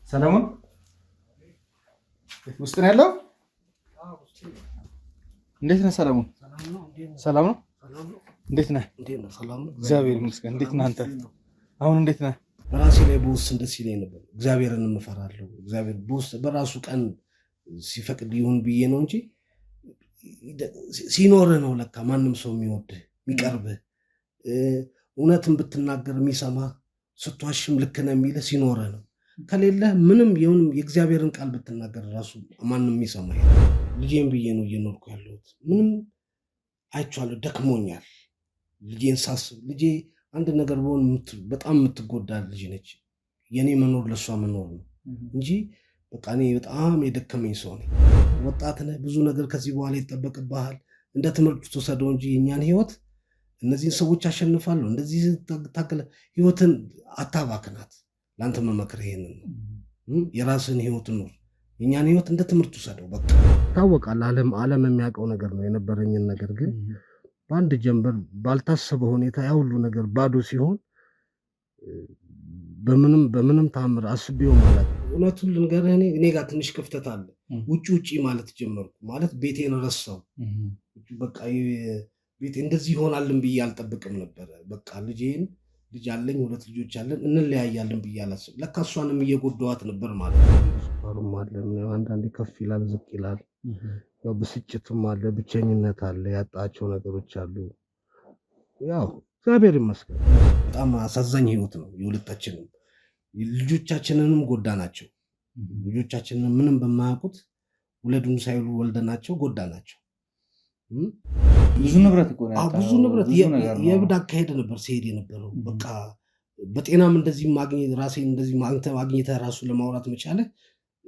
ሰለሞን ውስጥ ነው ያለው? እንዴት ነህ ሰለሞን? ሰላም ነው? እንዴት ነህ? እግዚአብሔር ይመስገን። እንዴት ነህ አንተ? አሁን እንዴት ነህ? በራሴ ላይ በውስጥ ደስ ይለኝ ነበር። እግዚአብሔርን እንፈራለሁ። እግዚአብሔር በውስጥ በራሱ ቀን ሲፈቅድ ይሁን ብዬ ነው እንጂ ሲኖርህ ነው ለካ ማንም ሰው የሚወድህ የሚቀርብህ፣ እውነትን ብትናገር የሚሰማ፣ ስትዋሽም ልክ ነህ የሚልህ ሲኖርህ ነው። ከሌለህ ምንም ይሁን የእግዚአብሔርን ቃል ብትናገር ራሱ ማንም የሚሰማ ልጄን ብዬ ነው እየኖርኩ ያለሁት። ምንም አይቼዋለሁ፣ ደክሞኛል። ልጄን ሳስብ ልጄ አንድ ነገር በሆን በጣም የምትጎዳ ልጅ ነች። የኔ መኖር ለእሷ መኖር ነው እንጂ በቃ እኔ በጣም የደከመኝ ሰው ነኝ። ወጣት ነህ፣ ብዙ ነገር ከዚህ በኋላ ይጠበቅብሃል። እንደ ትምህርት ተወሰደው እንጂ የእኛን ህይወት እነዚህን ሰዎች አሸንፋለሁ እንደዚህ ታገለ ህይወትን አታባክናት። ለአንተ መመክር ይሄንን ነው። የራስህን ህይወት ኑር። የእኛን ህይወት እንደ ትምህርት ተወሰደው። በቃ ታወቃል። ዓለም የሚያውቀው ነገር ነው የነበረኝን ነገር ግን በአንድ ጀንበር ባልታሰበ ሁኔታ ያ ሁሉ ነገር ባዶ ሲሆን በምንም ታምር አስቤው ማለት እውነቱን ልንገርህ፣ እኔ ጋር ትንሽ ክፍተት አለ። ውጪ ማለት ጀመርኩ። ማለት ቤቴን ረሳው። በቃ ቤቴ እንደዚህ ይሆናልን ብዬ አልጠብቅም ነበረ። በቃ ልጅ አለኝ፣ 2 ልጆች አለን፣ እንለያያለን ብዬ አላስብ። ለካ እሷንም እየጎዳዋት ነበር ማለት ነው። አንዳንዴ ከፍ ይላል ዝቅ ይላል። ያው ብስጭትም አለ፣ ብቸኝነት አለ፣ ያጣቸው ነገሮች አሉ። ያው እግዚአብሔር ይመስገን በጣም አሳዛኝ ህይወት ነው የሁለታችንም። ልጆቻችንንም ጎዳናቸው። ልጆቻችንን ምንም በማያውቁት ውለዱን ሳይሉ ወልደናቸው ጎዳናቸው። ብዙ ንብረት እኮ ነው። ብዙ ንብረት የእብድ አካሄድ ነበር ሲሄድ የነበረው። በቃ በጤናም እንደዚህ ማግኘት ራሴን እንደዚህ ማግኘት ራሱ ለማውራት መቻለ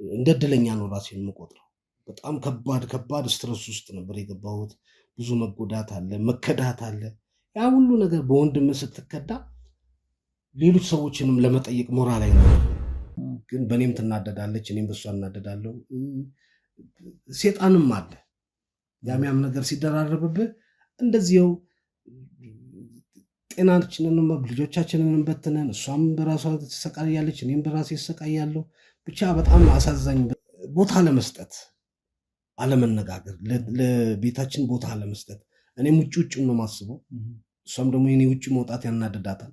እንደ እድለኛ ነው ራሴን የምቆጥረው። በጣም ከባድ ስትረስ ውስጥ ነበር የገባሁት። ብዙ መጎዳት አለ፣ መከዳት አለ። ያ ሁሉ ነገር በወንድም ስትከዳ ሌሎች ሰዎችንም ለመጠየቅ ሞራል አይኖርም። ግን በእኔም ትናደዳለች፣ እኔም በሷ እናደዳለሁ። ሴጣንም አለ። ያሚያም ነገር ሲደራረብብህ እንደዚህው ጤናችንንም ልጆቻችንንም በትነን እሷም በራሷ ትሰቃያለች፣ እኔም በራሴ እሰቃያለሁ። ብቻ በጣም አሳዛኝ ቦታ ለመስጠት አለመነጋገር፣ ለቤታችን ቦታ አለመስጠት። እኔም ውጭ ነው ማስበው፣ እሷም ደግሞ የኔ ውጭ መውጣት ያናደዳታል።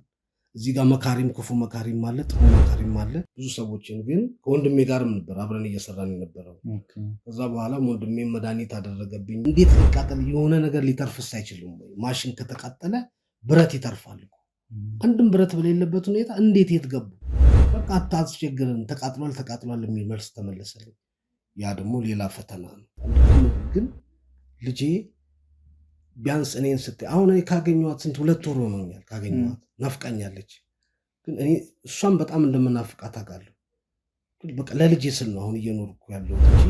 እዚህ ጋር መካሪም ክፉ መካሪም አለ፣ ጥሩ መካሪም አለ። ብዙ ሰዎችን ግን ከወንድሜ ጋርም ነበር አብረን እየሰራን የነበረው። ከዛ በኋላ ወንድሜ መድኃኒት አደረገብኝ። እንዴት ሊቃጠል የሆነ ነገር ሊተርፍስ አይችልም ወይ? ማሽን ከተቃጠለ ብረት ይተርፋል እኮ። አንድም ብረት በሌለበት ሁኔታ እንዴት የት ገቡ? በቃ አታስቸግረን፣ ተቃጥሏል የሚል መልስ ተመለሰልኝ። ያ ደግሞ ሌላ ፈተና ነው። ግን ልጄ ቢያንስ እኔን ስታይ አሁን እኔ ካገኘኋት ስንት 2 ወር ሆኖኛል ካገኘኋት። ናፍቃኛለች። ግን እኔ እሷን በጣም እንደምናፍቃት አውቃለሁ። በቃ ለልጄ ስል ነው አሁን እየኖርኩ ያለሁት እንጂ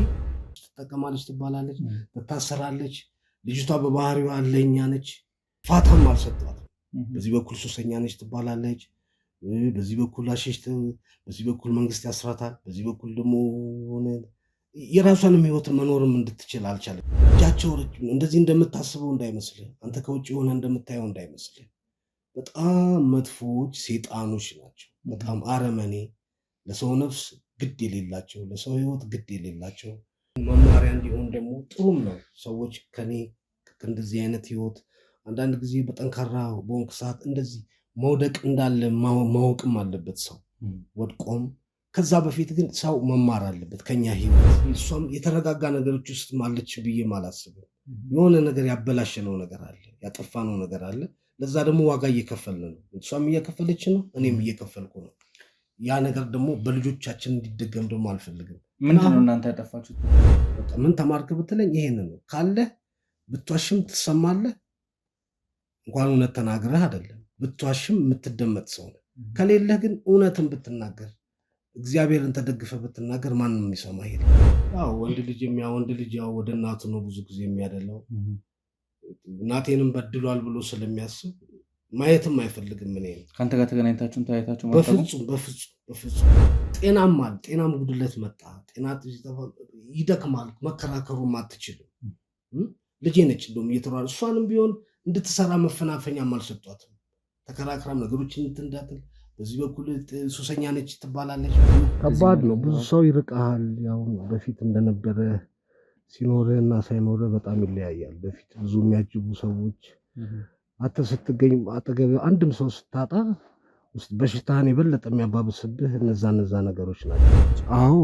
ትጠቀማለች፣ ትባላለች፣ ትታሰራለች። ልጅቷ በባህሪዋ አለኛ ነች። ፋታም አልሰጧትም። በዚህ በኩል ሱሰኛ ነች ትባላለች፣ በዚህ በኩል አሸሽት፣ በዚህ በኩል መንግስት ያስራታል፣ በዚህ በኩል ደግሞ ሆነ የራሷንም ህይወት መኖርም እንድትችል አልቻለም። እጃቸው ረጅም ነው። እንደዚህ እንደምታስበው እንዳይመስልህ፣ አንተ ከውጭ ሆነ እንደምታየው እንዳይመስልህ። በጣም መጥፎች ሴጣኖች ናቸው። በጣም አረመኔ፣ ለሰው ነፍስ ግድ የሌላቸው፣ ለሰው ህይወት ግድ የሌላቸው። መማሪያ እንዲሆን ደግሞ ጥሩም ነው። ሰዎች ከኔ እንደዚህ አይነት ህይወት አንዳንድ ጊዜ በጠንካራ በሆንክ ሰዓት እንደዚህ መውደቅ እንዳለ ማወቅም አለበት ሰው ወድቆም። ከዛ በፊት ግን ሰው መማር አለበት ከኛ ህይወት። እሷም የተረጋጋ ነገሮች ውስጥ ማለች ብዬ አላስብም። የሆነ ነገር ያበላሸነው ነገር አለ፣ ያጠፋነው ነገር አለ። ለዛ ደግሞ ዋጋ እየከፈልን ነው። እሷም እየከፈለች ነው፣ እኔም እየከፈልኩ ነው። ያ ነገር ደግሞ በልጆቻችን እንዲደገም ደግሞ አልፈልግም። ምንድን ነው እናንተ ያጠፋችሁት? ምን ተማርክ ብትለኝ ይሄን ነው። ካለ ብትዋሽም ትሰማለህ። እንኳን እውነት ተናግረህ አይደለም ብትዋሽም የምትደመጥ ሰው ነህ። ከሌለህ ግን እውነትን ብትናገር፣ እግዚአብሔርን ተደግፈ ብትናገር ማንም የሚሰማ ይሄድ። ወንድ ልጅ ያው ወደ እናቱ ነው ብዙ ጊዜ የሚያደለው። እናቴንም በድሏል ብሎ ስለሚያስብ ማየትም አይፈልግም። እኔ ከአንተ ጋር ተገናኝታችሁን ተያይታችሁ? በፍጹም ጤናም ጉድለት መጣ። ጤና ይደክማል፣ መከራከሩም አትችልም። ልጄ ነች እንደውም እየተሯል። እሷንም ቢሆን እንድትሰራ መፈናፈኛም አልሰጧትም። ተከራክራም ነገሮችን እንትንዳትል በዚህ በኩል ሱሰኛ ነች ትባላለች። ከባድ ነው። ብዙ ሰው ይርቃል። ያው በፊት እንደነበረ ሲኖርህና ሳይኖርህ በጣም ይለያያል። በፊት ብዙ የሚያጅቡ ሰዎች አንተ ስትገኝ አጠገብ አንድም ሰው ስታጣ ውስጥ በሽታህን የበለጠ የሚያባብስብህ እነዛ ነገሮች ናቸው። አዎ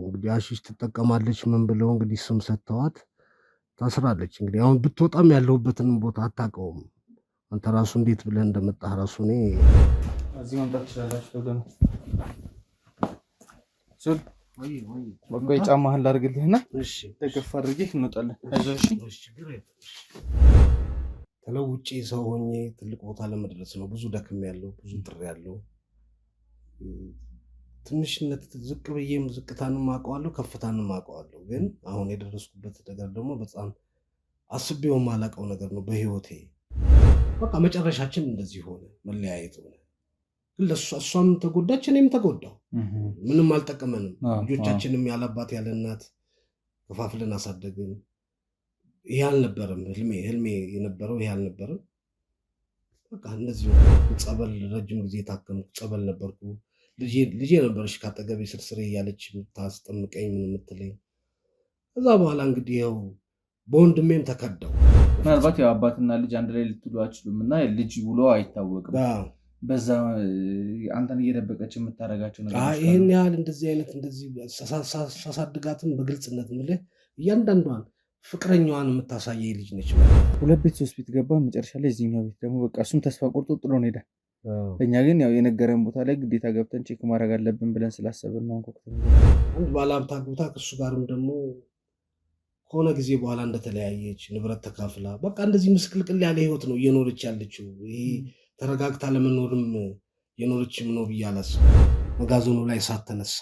እንግዲህ አሺሽ ትጠቀማለች ምን ብለው እንግዲህ ስም ሰጥተዋት ታስራለች። እንግዲህ አሁን ብትወጣም ያለሁበትንም ቦታ አታውቀውም። አንተ ራሱ እንዴት ብለህ እንደመጣህ ራሱ እኔ እዚህ መምጣት ትችላላችሁ። ወገኑ ሱል ወይ ጫማህን ላድርግልህና እሺ ተገፋ አድርጌ እንወጣለን። አይዞህ እሺ። ተለውጬ ሰው ሆኜ ትልቅ ቦታ ለመድረስ ነው ብዙ ደክም ያለው ብዙ ጥሪ ያለው ትንሽነት ዝቅ ብዬም ዝቅታንም አውቀዋለሁ ከፍታንም አውቀዋለሁ። ግን አሁን የደረስኩበት ነገር ደግሞ በጣም አስቤው የማላውቀው ነገር ነው በህይወቴ። በቃ መጨረሻችን እንደዚህ ሆነ፣ መለያየት ሆነ። ግን እሷም ተጎዳች፣ እኔም ተጎዳው። ምንም አልጠቀመንም። ልጆቻችንም ያለአባት ያለ እናት ከፋፍለን አሳደግን። ይሄ አልነበረም ህልሜ የነበረው ይሄ አልነበረም። በቃ እንደዚህ ጸበል ረጅም ጊዜ ታከምኩ። ጸበል ነበርኩ። ልጄ ነበረች ካጠገቤ ስርስሬ እያለች የምታስጠምቀኝ ምን የምትለኝ። ከዛ በኋላ እንግዲህ ያው በወንድሜም ተከዳው። ምናልባት ያው አባትና ልጅ አንድ ላይ ልትሉ አችሉም እና ልጅ ብሎ አይታወቅም። በዛ አንተን እየደበቀች የምታደርጋቸው ነገሮች ይህን ያህል እንደዚህ አይነት እንደዚህ ሳሳድጋትም በግልጽነት ምልህ እያንዳንዷን ፍቅረኛዋን የምታሳየኝ ልጅ ነች። 2 ቤት 3 ቤት ገባ። መጨረሻ ላይ እዚህኛው ቤት ደግሞ በቃ እሱም ተስፋ ቆርጦ ጥሎን ሄደ። እኛ ግን ያው የነገረን ቦታ ላይ ግዴታ ገብተን ቼክ ማድረግ አለብን ብለን ስላሰብን ነው። አንድ ባለሀብት አግብታ ከእሱ ጋርም ደግሞ ከሆነ ጊዜ በኋላ እንደተለያየች ንብረት ተካፍላ በቃ እንደዚህ ምስቅልቅል ያለ ህይወት ነው እየኖረች ያለችው። ይሄ ተረጋግታ ለመኖርም የኖረችም ነው ብዬ አላስብም። መጋዘኑ ላይ እሳት ተነሳ።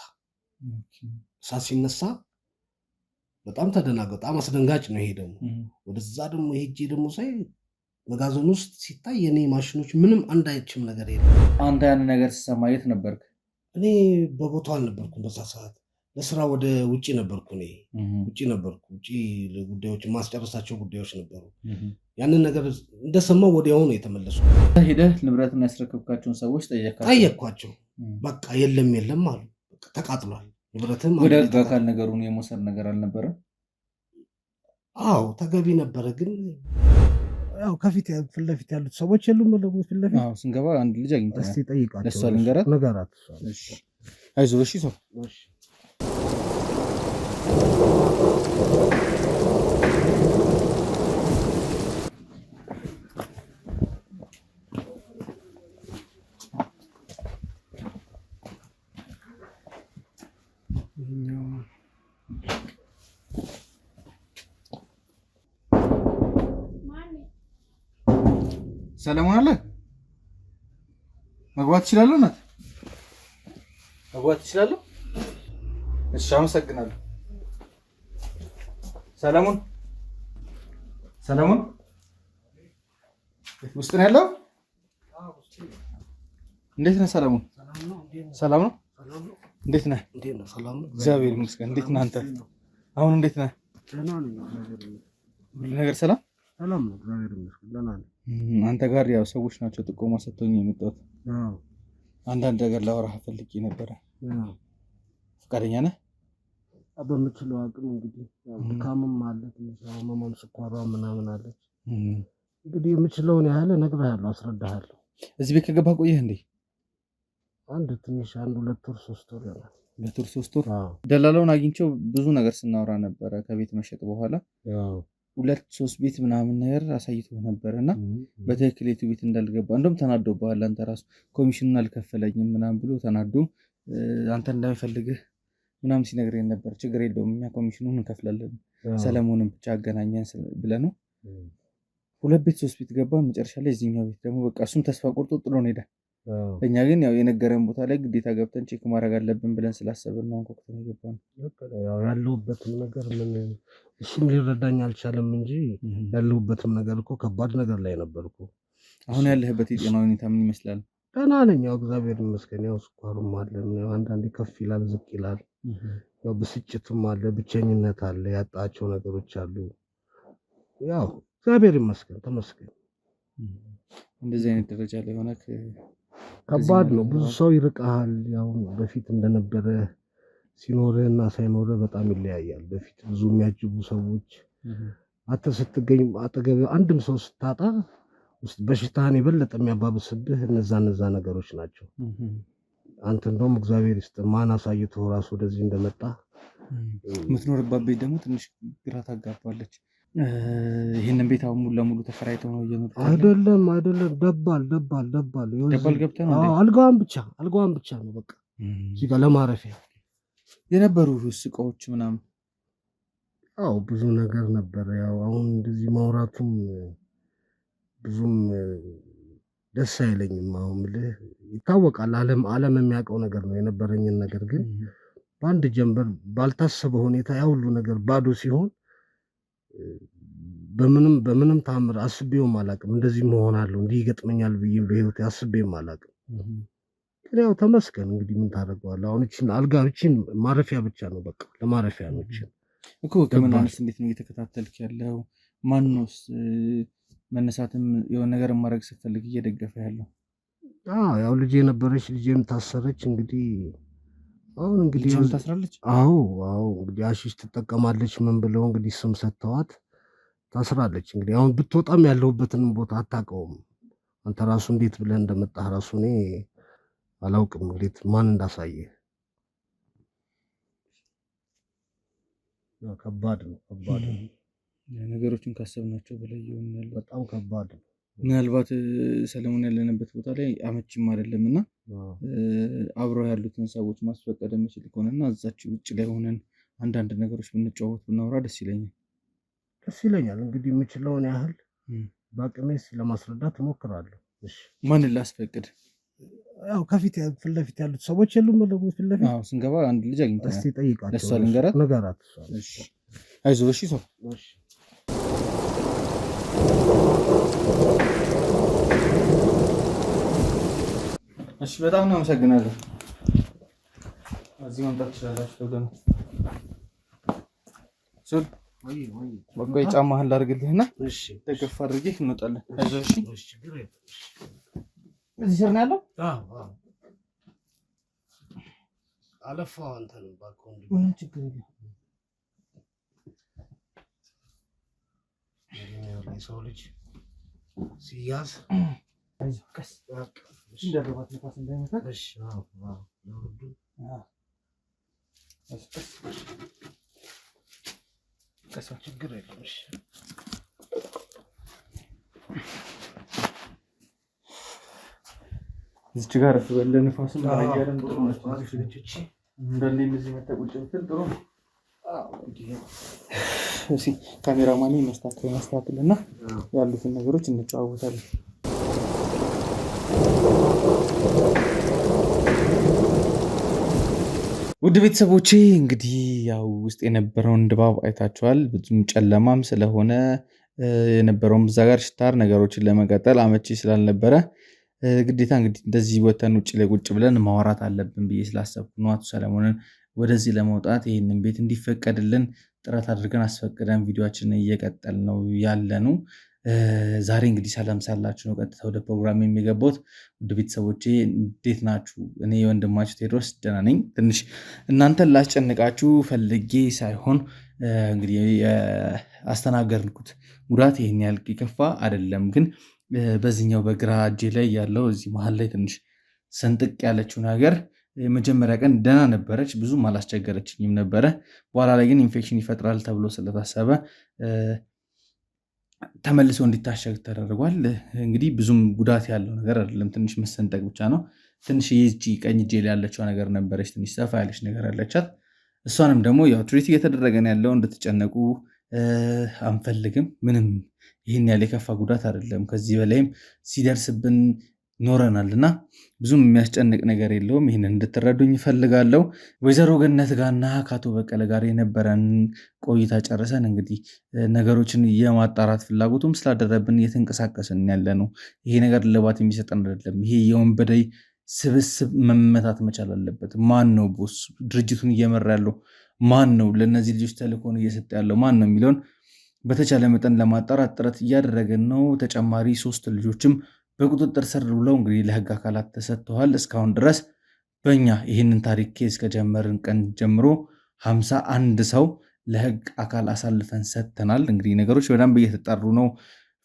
እሳት ሲነሳ በጣም ተደናገጥኩ። በጣም አስደንጋጭ ነው። ይሄ ደግሞ ወደዛ ደግሞ ሄጄ ደግሞ ሳይ መጋዘኑ ውስጥ ሲታይ የኔ ማሽኖች ምንም አንዳችም ነገር የለም። አንተ ያን ነገር ስትሰማ የት ነበርክ? እኔ በቦታው አልነበርኩም። በዛ ሰዓት ለስራ ወደ ውጭ ነበርኩ። እኔ ውጭ ጉዳዮች ማስጨረሳቸው ጉዳዮች ነበሩ። ያንን ነገር እንደሰማው ወዲያው ነው የተመለሱ። ሄደህ ንብረትን ያስረከብካቸውን ሰዎች ጠየኳቸው። በቃ የለም አሉ። ተቃጥሏል ንብረትም። ወደ ህግ አካል ነገሩን የመውሰድ ነገር አልነበረም? አዎ ተገቢ ነበረ። ግን ያው ከፊት ፊት ለፊት ያሉት ሰዎች የሉም። ፊት ለፊት ስንገባ አንድ ልጅ አግኝተናል። እስቲ ጠይቃቸው። ለእሷ ልንገራት። እሺ አይዞህ እሺ። ሰው እሺ ሰለሞን አለ። መግባት ትችላለህ? እናት መግባት ትችላለህ? እሺ አመሰግናለሁ። ሰለሞን ውስጥ ነው ያለው? እንዴት ነህ ሰለሞን? ሰላም ነው? እንዴት ነህ? እግዚአብሔር ይመስገን። እንዴት ነህ አንተ? አሁን እንዴት ነህ? ነገር ሰላም ነው። እግዚአብሔር ይመስገን ደህና ነኝ። አንተ ጋር ያው ሰዎች ናቸው ጥቆማ ሰጥቶኝ የመጣሁት። አንዳንድ ነገር ላወራህ ፈልጌ ነበረ። ፈቃደኛ ነህ? በምችለው አቅም እንግዲህ ድካምም አለ፣ ትንሽ ህመምም ስኳሯ ምናምን አለች። እንግዲህ የምችለውን ያህል እነግርሃለሁ፣ አስረዳሃለሁ። እዚህ ቤት ከገባህ ቆየህ እንዴ? አንድ 2 ወር 3 ወር ይሆናል። 2 ወር 3 ወር። ደላላውን አግኝቼው ብዙ ነገር ስናወራ ነበረ ከቤት መሸጥ በኋላ 2-3 ቤት ምናምን ነገር አሳይቶ ነበር እና በትክክል የቱ ቤት እንዳልገባ እንደውም ተናዶብሃል። አንተ ራሱ ኮሚሽኑን አልከፈለኝም ምናምን ብሎ ተናዶ አንተ እንደሚፈልግህ ምናምን ሲነግረኝ ነበር። ችግር የለውም እኛ ኮሚሽኑን እንከፍላለን ሰለሞንን ብቻ አገናኘን ብለህ ነው። 2 ቤት 3 ቤት ገባ። መጨረሻ ላይ እዚህኛው ቤት ደግሞ በቃ እሱም ተስፋ ቆርጦ ጥሎን ሄደ። እኛ ግን ያው የነገረን ቦታ ላይ ግዴታ ገብተን ቼክ ማድረግ አለብን ብለን ስላሰብን ነው ኮክተን የገባን። ያው ያለሁበትም ነገር እሱም ሊረዳኝ አልቻለም እንጂ ያለሁበትም ነገር እኮ ከባድ ነገር ላይ ነበርኩ። አሁን ያለህበት የጤና ሁኔታ ምን ይመስላል? ደህና ነኝ፣ ያው እግዚአብሔር ይመስገን። ያው ስኳሩም አለ፣ አንዳንዴ ከፍ ይላል ዝቅ ይላል። ያው ብስጭትም አለ፣ ብቸኝነት አለ፣ ያጣቸው ነገሮች አሉ። ያው እግዚአብሔር ይመስገን ተመስገን። እንደዚህ አይነት ደረጃ ላይ ሆነህ ከባድ ነው። ብዙ ሰው ይርቃል። ያው በፊት እንደነበረ ሲኖርህና ሳይኖርህ በጣም ይለያያል። በፊት ብዙ የሚያጅቡ ሰዎች አንተ ስትገኝ አጠገብ አንድም ሰው ስታጣ ውስጥ በሽታህን የበለጠ የሚያባብስብህ እነዛ ነገሮች ናቸው። አንተ እንደውም እግዚአብሔር ይስጥ ማን አሳይቶ ራሱ ወደዚህ እንደመጣ። የምትኖርባት ቤት ደግሞ ትንሽ ግራ ታጋባለች። ይህንን ቤት አሁን ሙሉ ለሙሉ ተከራይተው ነው እየኖሩ? አይደለም ደባል ገብተህ ነው? አልጋዋን ብቻ ነው በቃ እዚህ ጋር ለማረፊያ የነበሩ እቃዎች ምናምን። አዎ ብዙ ነገር ነበረ። ያው አሁን እንደዚህ ማውራቱም ብዙም ደስ አይለኝም። አሁን ምልህ ይታወቃል፣ ዓለም የሚያውቀው ነገር ነው የነበረኝን ነገር። ግን በአንድ ጀንበር ባልታሰበ ሁኔታ ያ ሁሉ ነገር ባዶ ሲሆን በምንም ታምር አስቤውም አላውቅም። እንደዚህ መሆናለሁ እንዲህ ይገጥመኛል ብዬ በህይወት አስቤውም አላውቅም። ግን ያው ተመስገን እንግዲህ ምን ታደርገዋለህ። አሁን እቺን አልጋ እቺን ማረፊያ ብቻ ነው በቃ ለማረፊያ ነው እቺን እኮ። ሕክምናንስ እንዴት ነው እየተከታተልክ ያለው? ማንነውስ መነሳትም የሆነ ነገር ማድረግ ስትፈልግ እየደገፈ ያለው? ያው ልጄ ነበረች፣ ልጄም ታሰረች። እንግዲህ አሁን እንግዲህ ታስራለች። አዎ እንግዲህ አሺሽ ትጠቀማለች ምን ብለው እንግዲህ ስም ሰጥተዋት ታስራለች። እንግዲህ አሁን ብትወጣም ያለሁበትን ቦታ አታውቀውም። አንተ ራሱ እንዴት ብለህ እንደመጣህ ራሱ እኔ አላውቅም፣ እንዴት ማን እንዳሳየ። ከባድ ነው። ነገሮችን ካሰብናቸው በላይ ይሆናል። በጣም ከባድ ነው። ምናልባት ሰለሞን ያለንበት ቦታ ላይ አመቺም አይደለም እና አብረው ያሉትን ሰዎች ማስፈቀድ የምችል ከሆነና እዛች ውጭ ላይ ሆነን አንዳንድ ነገሮች ብንጫወት ብናወራ ደስ ይለኛል። እንግዲህ የምችለውን ያህል በአቅሜስ ለማስረዳት እሞክራለሁ። ማንን ላስፈቅድ? ያው ፊት ለፊት ያሉት ሰዎች የሉም? ፊት ለፊት ስንገባ አንድ ልጅ አግኝተናል። እስኪ ጠይቃቸው። ለእሷ ልንገራት። አይዞህ። እሺ ሰው እሺ፣ በጣም ነው አመሰግናለሁ። እዚህ መምጣት ትችላላችሁ። በቃ ጫማህን ላድርግልህና ደገፍ አድርጌ እንወጣለን። አይዞህ። እሺ፣ እዚህ ስር ነው ያለው። አለፋው አንተ ነው ባኮን ምንም ችግር የለም። ሰው ልጅ ሲያዝ አይዞህ፣ ቀስ እንደረባት ነፋስ እንዳይመታል። ቀስ ችግር የለም። እዚች ጋር በለ ነፋስም አያለም ጥሩ ነው። እንደኔም እዚህ መጣ ቁጭ ብትል ጥሩ ነው። እሺ ካሜራማን ማስተካከልና ያሉትን ነገሮች እንጨዋወታለን። ውድ ቤተሰቦቼ እንግዲህ ያው ውስጥ የነበረውን ድባብ አይታችኋል። ብዙም ጨለማም ስለሆነ የነበረውን እዛ ጋር ሽታር ነገሮችን ለመቀጠል አመቺ ስላልነበረ ግዴታ እንግዲህ እንደዚህ ወተን ውጭ ላይ ቁጭ ብለን ማውራት አለብን ብዬ ስላሰብኩ ነው አቶ ሰለሞንን ወደዚህ ለመውጣት ይህንን ቤት እንዲፈቀድልን ጥረት አድርገን አስፈቅደን ቪዲዮችንን እየቀጠል ነው ያለነው። ዛሬ እንግዲህ ሰላም ሳላችሁ ነው ቀጥታ ወደ ፕሮግራም የሚገባውት። ውድ ቤተሰቦቼ እንዴት ናችሁ? እኔ የወንድማችሁ ቴዎድሮስ ደህና ነኝ። ትንሽ እናንተን ላስጨንቃችሁ ፈልጌ ሳይሆን እንግዲህ ያስተናገርኩት ጉዳት ይህን ያህል የከፋ አይደለም። ግን በዚህኛው በግራ እጄ ላይ ያለው እዚህ መሀል ላይ ትንሽ ሰንጥቅ ያለችው ነገር የመጀመሪያ ቀን ደህና ነበረች፣ ብዙም አላስቸገረችኝም ነበረ። በኋላ ላይ ግን ኢንፌክሽን ይፈጥራል ተብሎ ስለታሰበ ተመልሶ እንዲታሸግ ተደርጓል። እንግዲህ ብዙም ጉዳት ያለው ነገር አይደለም፣ ትንሽ መሰንጠቅ ብቻ ነው። ትንሽ የእጅ ቀኝ እጄ ላይ ያለችው ነገር ነበረች፣ ትንሽ ሰፋ ያለች ነገር ያለቻት። እሷንም ደግሞ ያው ትሪት እየተደረገ ነው ያለው። እንድትጨነቁ አንፈልግም። ምንም ይህን ያህል የከፋ ጉዳት አይደለም። ከዚህ በላይም ሲደርስብን ኖረናልና ብዙም የሚያስጨንቅ ነገር የለውም። ይህን እንድትረዱኝ ይፈልጋለሁ። ወይዘሮ ገነት ጋርና ከአቶ በቀለ ጋር የነበረን ቆይታ ጨርሰን እንግዲህ ነገሮችን የማጣራት ፍላጎቱም ስላደረብን እየተንቀሳቀስን ያለ ነው። ይሄ ነገር ልባት የሚሰጠን አይደለም። ይሄ የወንበዴ ስብስብ መመታት መቻል አለበት። ማን ነው ቦስ? ድርጅቱን እየመራ ያለው ማን ነው? ለእነዚህ ልጆች ተልእኮን እየሰጠ ያለው ማን ነው የሚለውን በተቻለ መጠን ለማጣራት ጥረት እያደረገን ነው። ተጨማሪ 3 ልጆችም ወደ ቤታችን ገብተዋል። እነሱንም በቁጥጥር ስር ውለው እንግዲህ ለህግ አካላት ተሰጥተዋል። እስካሁን ድረስ በእኛ ይህንን ታሪክ ኬዝ ከጀመርን ቀን ጀምሮ 51 ሰው ለህግ አካል አሳልፈን ሰጥተናል። እንግዲህ ነገሮች በደንብ እየተጠሩ ነው።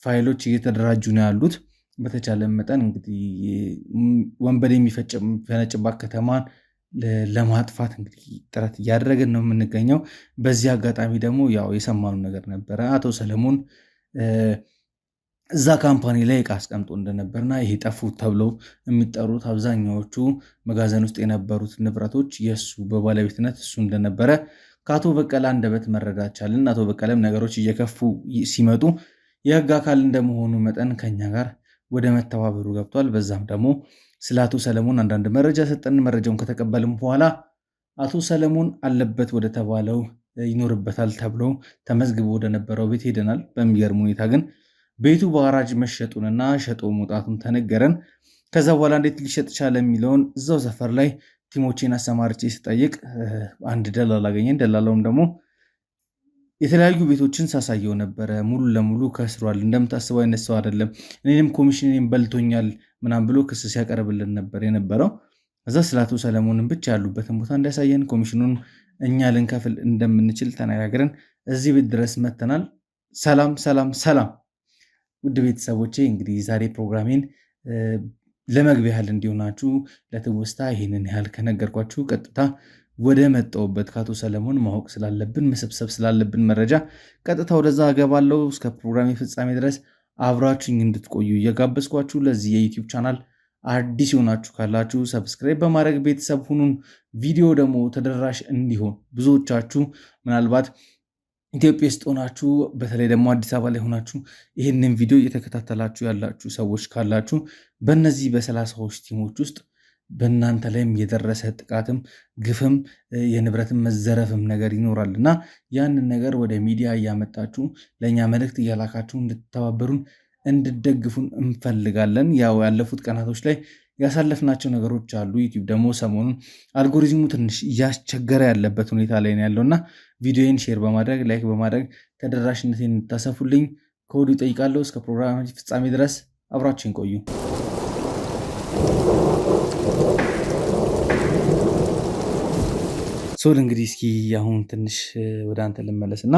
ፋይሎች እየተደራጁ ነው ያሉት። በተቻለ መጠን እንግዲህ ወንበዴ የሚፈነጭባት ከተማን ለማጥፋት እንግዲህ ጥረት እያደረግን ነው የምንገኘው። በዚህ አጋጣሚ ደግሞ ያው የሰማኑ ነገር ነበረ። አቶ ሰለሞን እዛ ካምፓኒ ላይ እቃ አስቀምጦ እንደነበርና ይሄ ጠፉት ተብለው የሚጠሩት አብዛኛዎቹ መጋዘን ውስጥ የነበሩት ንብረቶች የእሱ በባለቤትነት እሱ እንደነበረ ከአቶ በቀለ አንደበት መረዳት ቻልን። አቶ በቀለም ነገሮች እየከፉ ሲመጡ የህግ አካል እንደመሆኑ መጠን ከኛ ጋር ወደ መተባበሩ ገብቷል። በዛም ደግሞ ስለ አቶ ሰለሞን አንዳንድ መረጃ ሰጠን። መረጃውን ከተቀበልም በኋላ አቶ ሰለሞን አለበት ወደ ተባለው ይኖርበታል ተብሎ ተመዝግቦ ወደነበረው ቤት ሄደናል። በሚገርም ሁኔታ ግን ቤቱ በአራጅ መሸጡንና ሸጦ መውጣቱን ተነገረን። ከዛ በኋላ እንዴት ሊሸጥ ቻለ የሚለውን እዛው ሰፈር ላይ ቲሞቼን አሰማርቼ ስጠይቅ አንድ ደላላ አገኘን። ደላላውም ደግሞ የተለያዩ ቤቶችን ሳሳየው ነበረ። ሙሉ ለሙሉ ከስሯል፣ እንደምታስበው አይነት ሰው አይደለም፣ እኔንም ኮሚሽንን በልቶኛል ምናምን ብሎ ክስ ሲያቀርብልን ነበር የነበረው። እዛ ስለ አቶ ሰለሞንን ብቻ ያሉበትን ቦታ እንዲያሳየን ኮሚሽኑን እኛ ልንከፍል እንደምንችል ተነጋግረን እዚህ ቤት ድረስ መተናል። ሰላም ሰላም ሰላም ውድ ቤተሰቦቼ፣ እንግዲህ ዛሬ ፕሮግራሜን ለመግቢያ ያህል እንዲሆናችሁ ለትውስታ ይህንን ያህል ከነገርኳችሁ ቀጥታ ወደ መጣሁበት ከአቶ ሰለሞን ማወቅ ስላለብን መሰብሰብ ስላለብን መረጃ ቀጥታ ወደዛ እገባለሁ። እስከ ፕሮግራሜ ፍጻሜ ድረስ አብራችሁኝ እንድትቆዩ እየጋበዝኳችሁ፣ ለዚህ የዩቲዩብ ቻናል አዲስ የሆናችሁ ካላችሁ ሰብስክራይብ በማድረግ ቤተሰብ ሁኑን። ቪዲዮ ደግሞ ተደራሽ እንዲሆን ብዙዎቻችሁ ምናልባት ኢትዮጵያ ውስጥ ሆናችሁ በተለይ ደግሞ አዲስ አበባ ላይ ሆናችሁ ይህንን ቪዲዮ እየተከታተላችሁ ያላችሁ ሰዎች ካላችሁ በእነዚህ በ30ዎች ቲሞች ውስጥ በእናንተ ላይም የደረሰ ጥቃትም ግፍም የንብረትም መዘረፍም ነገር ይኖራል እና ያንን ነገር ወደ ሚዲያ እያመጣችሁ ለእኛ መልእክት እያላካችሁ እንድትተባበሩን እንድደግፉን እንፈልጋለን። ያው ያለፉት ቀናቶች ላይ ያሳለፍናቸው ነገሮች አሉ። ዩቲዩብ ደግሞ ሰሞኑን አልጎሪዝሙ ትንሽ እያስቸገረ ያለበት ሁኔታ ላይ ነው ያለውና ቪዲዮን ሼር በማድረግ ላይክ በማድረግ ተደራሽነቴን እንድታሰፉልኝ ከወዲሁ ጠይቃለሁ። እስከ ፕሮግራም ፍጻሜ ድረስ አብራችን ቆዩ። ሶል እንግዲህ እስኪ አሁን ትንሽ ወደ አንተ ልመለስና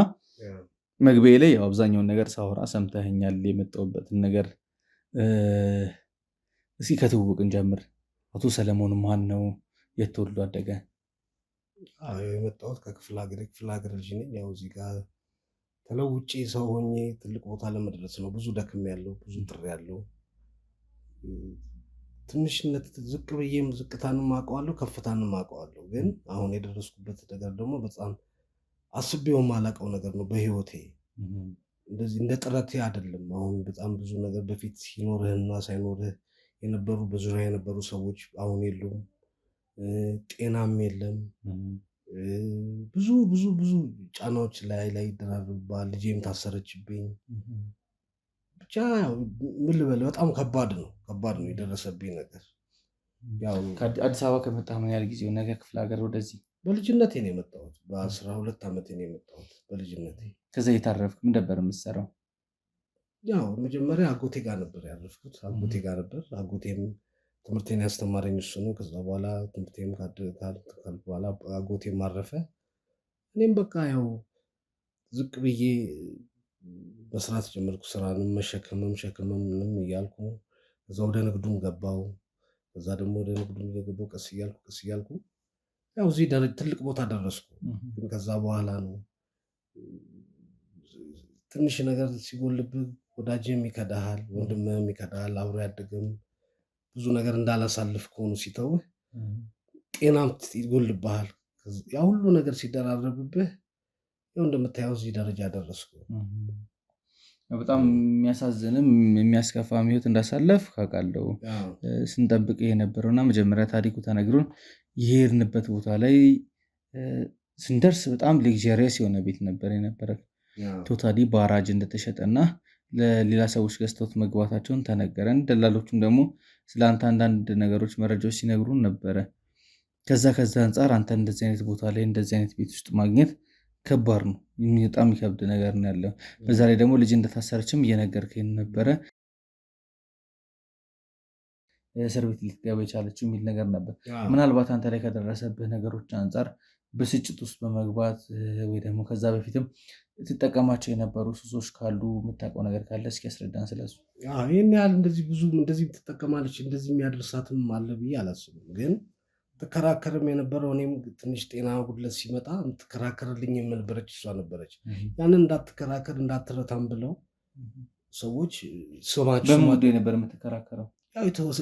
መግቢያ ላይ ያው አብዛኛውን ነገር ሳወራ ሰምተኸኛል። የመጣሁበትን ነገር እስኪ ከትውውቅን ጀምር። አቶ ሰለሞን ማን ነው? የት ተወልዶ አደገ? የመጣሁት ከክፍለ ሀገር ልጅ ነኝ። ያው እዚህ ጋር ተለውጬ ሰው ሆኜ ትልቅ ቦታ ለመድረስ ነው። ብዙ ደክም ያለው ብዙ ጥሪ ያለው ትንሽነት ዝቅ ብዬም ዝቅታንም አውቀዋለሁ፣ ከፍታንም አውቀዋለሁ። ግን አሁን የደረስኩበት ነገር ደግሞ በጣም አስቤው የማላውቀው ነገር ነው በህይወቴ። እንደዚህ እንደ ጥረቴ አይደለም። አሁን በጣም ብዙ ነገር በፊት ሲኖርህና ሳይኖርህ የነበሩ በዙሪያ የነበሩ ሰዎች አሁን የሉም። ጤናም የለም። ብዙ ብዙ ብዙ ጫናዎች ላይ ይደራርባል። ልጄም ታሰረችብኝ። ብቻ ምን ልበል፣ በጣም ከባድ ነው የደረሰብኝ ነገር። አዲስ አበባ ከመጣ ምን ያህል ጊዜው? ነገ ክፍለ ሀገር ወደዚህ በልጅነቴ ነው የመጣሁት። በ12 ዓመቴ ነው የመጣሁት በልጅነቴ። ከዛ የታረፍክ ምን ነበር የምትሰራው? ያው መጀመሪያ አጎቴ ጋር ነበር ያረፍኩት። አጎቴ ጋር ነበር። አጎቴም ትምህርቴን ያስተማረኝ እሱ ነው። ከዛ በኋላ ትምህርቴም በኋላ አጎቴም አረፈ። እኔም በቃ ያው ዝቅ ብዬ መስራት ጀመርኩ። ስራንም መሸከምም ሸክምም እያልኩ ከዛ ወደ ንግዱም ገባው። ከዛ ደግሞ ወደ ንግዱም እየገባው ቀስ እያልኩ ያው እዚህ ትልቅ ቦታ ደረስኩ። ግን ከዛ በኋላ ነው ትንሽ ነገር ሲጎልብህ ወዳጅም ይከዳሃል፣ ወንድምህም ይከዳሃል፣ አብሮ ያደገም ብዙ ነገር እንዳላሳልፍ ከሆኑ ሲተውህ ጤናም ይጎልብሃል። ያ ሁሉ ነገር ሲደራረብብህ ያው እንደምታየው እዚህ ደረጃ ደረስኩ። በጣም የሚያሳዝንም የሚያስከፋም ህይወት እንዳሳለፍ ካውቃለሁ። ስንጠብቅ የነበረውና መጀመሪያ ታሪኩ ተነግሮን የሄድንበት ቦታ ላይ ስንደርስ በጣም ሌክዠሪየስ የሆነ ቤት ነበር የነበረ። ቶታሊ በአራጅ እንደተሸጠና ለሌላ ሰዎች ገዝተውት መግባታቸውን ተነገረን። ደላሎቹም ደግሞ ስለ አንተ አንዳንድ ነገሮች መረጃዎች ሲነግሩን ነበረ። ከዛ አንጻር አንተ እንደዚህ አይነት ቦታ ላይ እንደዚህ አይነት ቤት ውስጥ ማግኘት ከባድ ነው። በጣም የሚከብድ ነገር ነው ያለው። በዛ ላይ ደግሞ ልጅ እንደታሰረችም እየነገርከኝ ነበረ። እስር ቤት ልትገባ የቻለችው የሚል ነገር ነበር። ምናልባት አንተ ላይ ከደረሰብህ ነገሮች አንጻር ብስጭት ውስጥ በመግባት ወይ ደግሞ ከዛ በፊትም ትጠቀማቸው የነበሩ ሱሶች ካሉ የምታውቀው ነገር ካለ እስኪ ያስረዳን ስለሱ። ይህን ያህል እንደዚህ ብዙ እንደዚህ ትጠቀማለች እንደዚህ የሚያደርሳትም አለ ብዬ አላስብም። ግን ትከራከርም የነበረው እኔም ትንሽ ጤና ጉድለት ሲመጣ ትከራከርልኝ የምንበረች እሷ ነበረች። ያንን እንዳትከራከር እንዳትረታም ብለው ሰዎች ስማቸው በምን ነበር የምትከራከረው?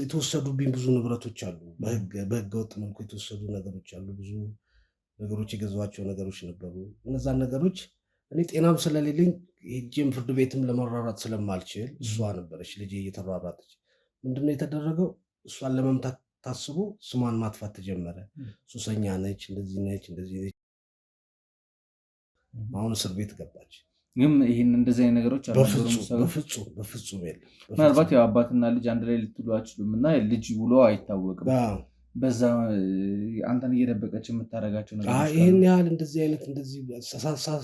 የተወሰዱብኝ ብዙ ንብረቶች አሉ። በህገ ወጥ መልኩ የተወሰዱ ነገሮች አሉ። ብዙ ነገሮች የገዟቸው ነገሮች ነበሩ። እነዛን ነገሮች እኔ ጤናም ስለሌለኝ ሄጄም ፍርድ ቤትም ለመራራት ስለማልችል እሷ ነበረች ልጄ እየተሯሯጠች። ምንድነው የተደረገው? እሷን ለመምታት ታስቦ ስሟን ማጥፋት ተጀመረ። ሱሰኛ ነች፣ እንደዚህ ነች፣ እንደዚህ ነች። አሁን እስር ቤት ገባች። ግን ይህን እንደዚህ አይነት ነገሮች በፍጹም የለም። ምናልባት ያው አባትና ልጅ አንድ ላይ ልትሉ አችሉም እና ልጅ ብሎ አይታወቅም። በዛ አንተን እየደበቀች የምታደርጋቸው ነገሮች ይህን ያህል እንደዚህ አይነት እንደዚህ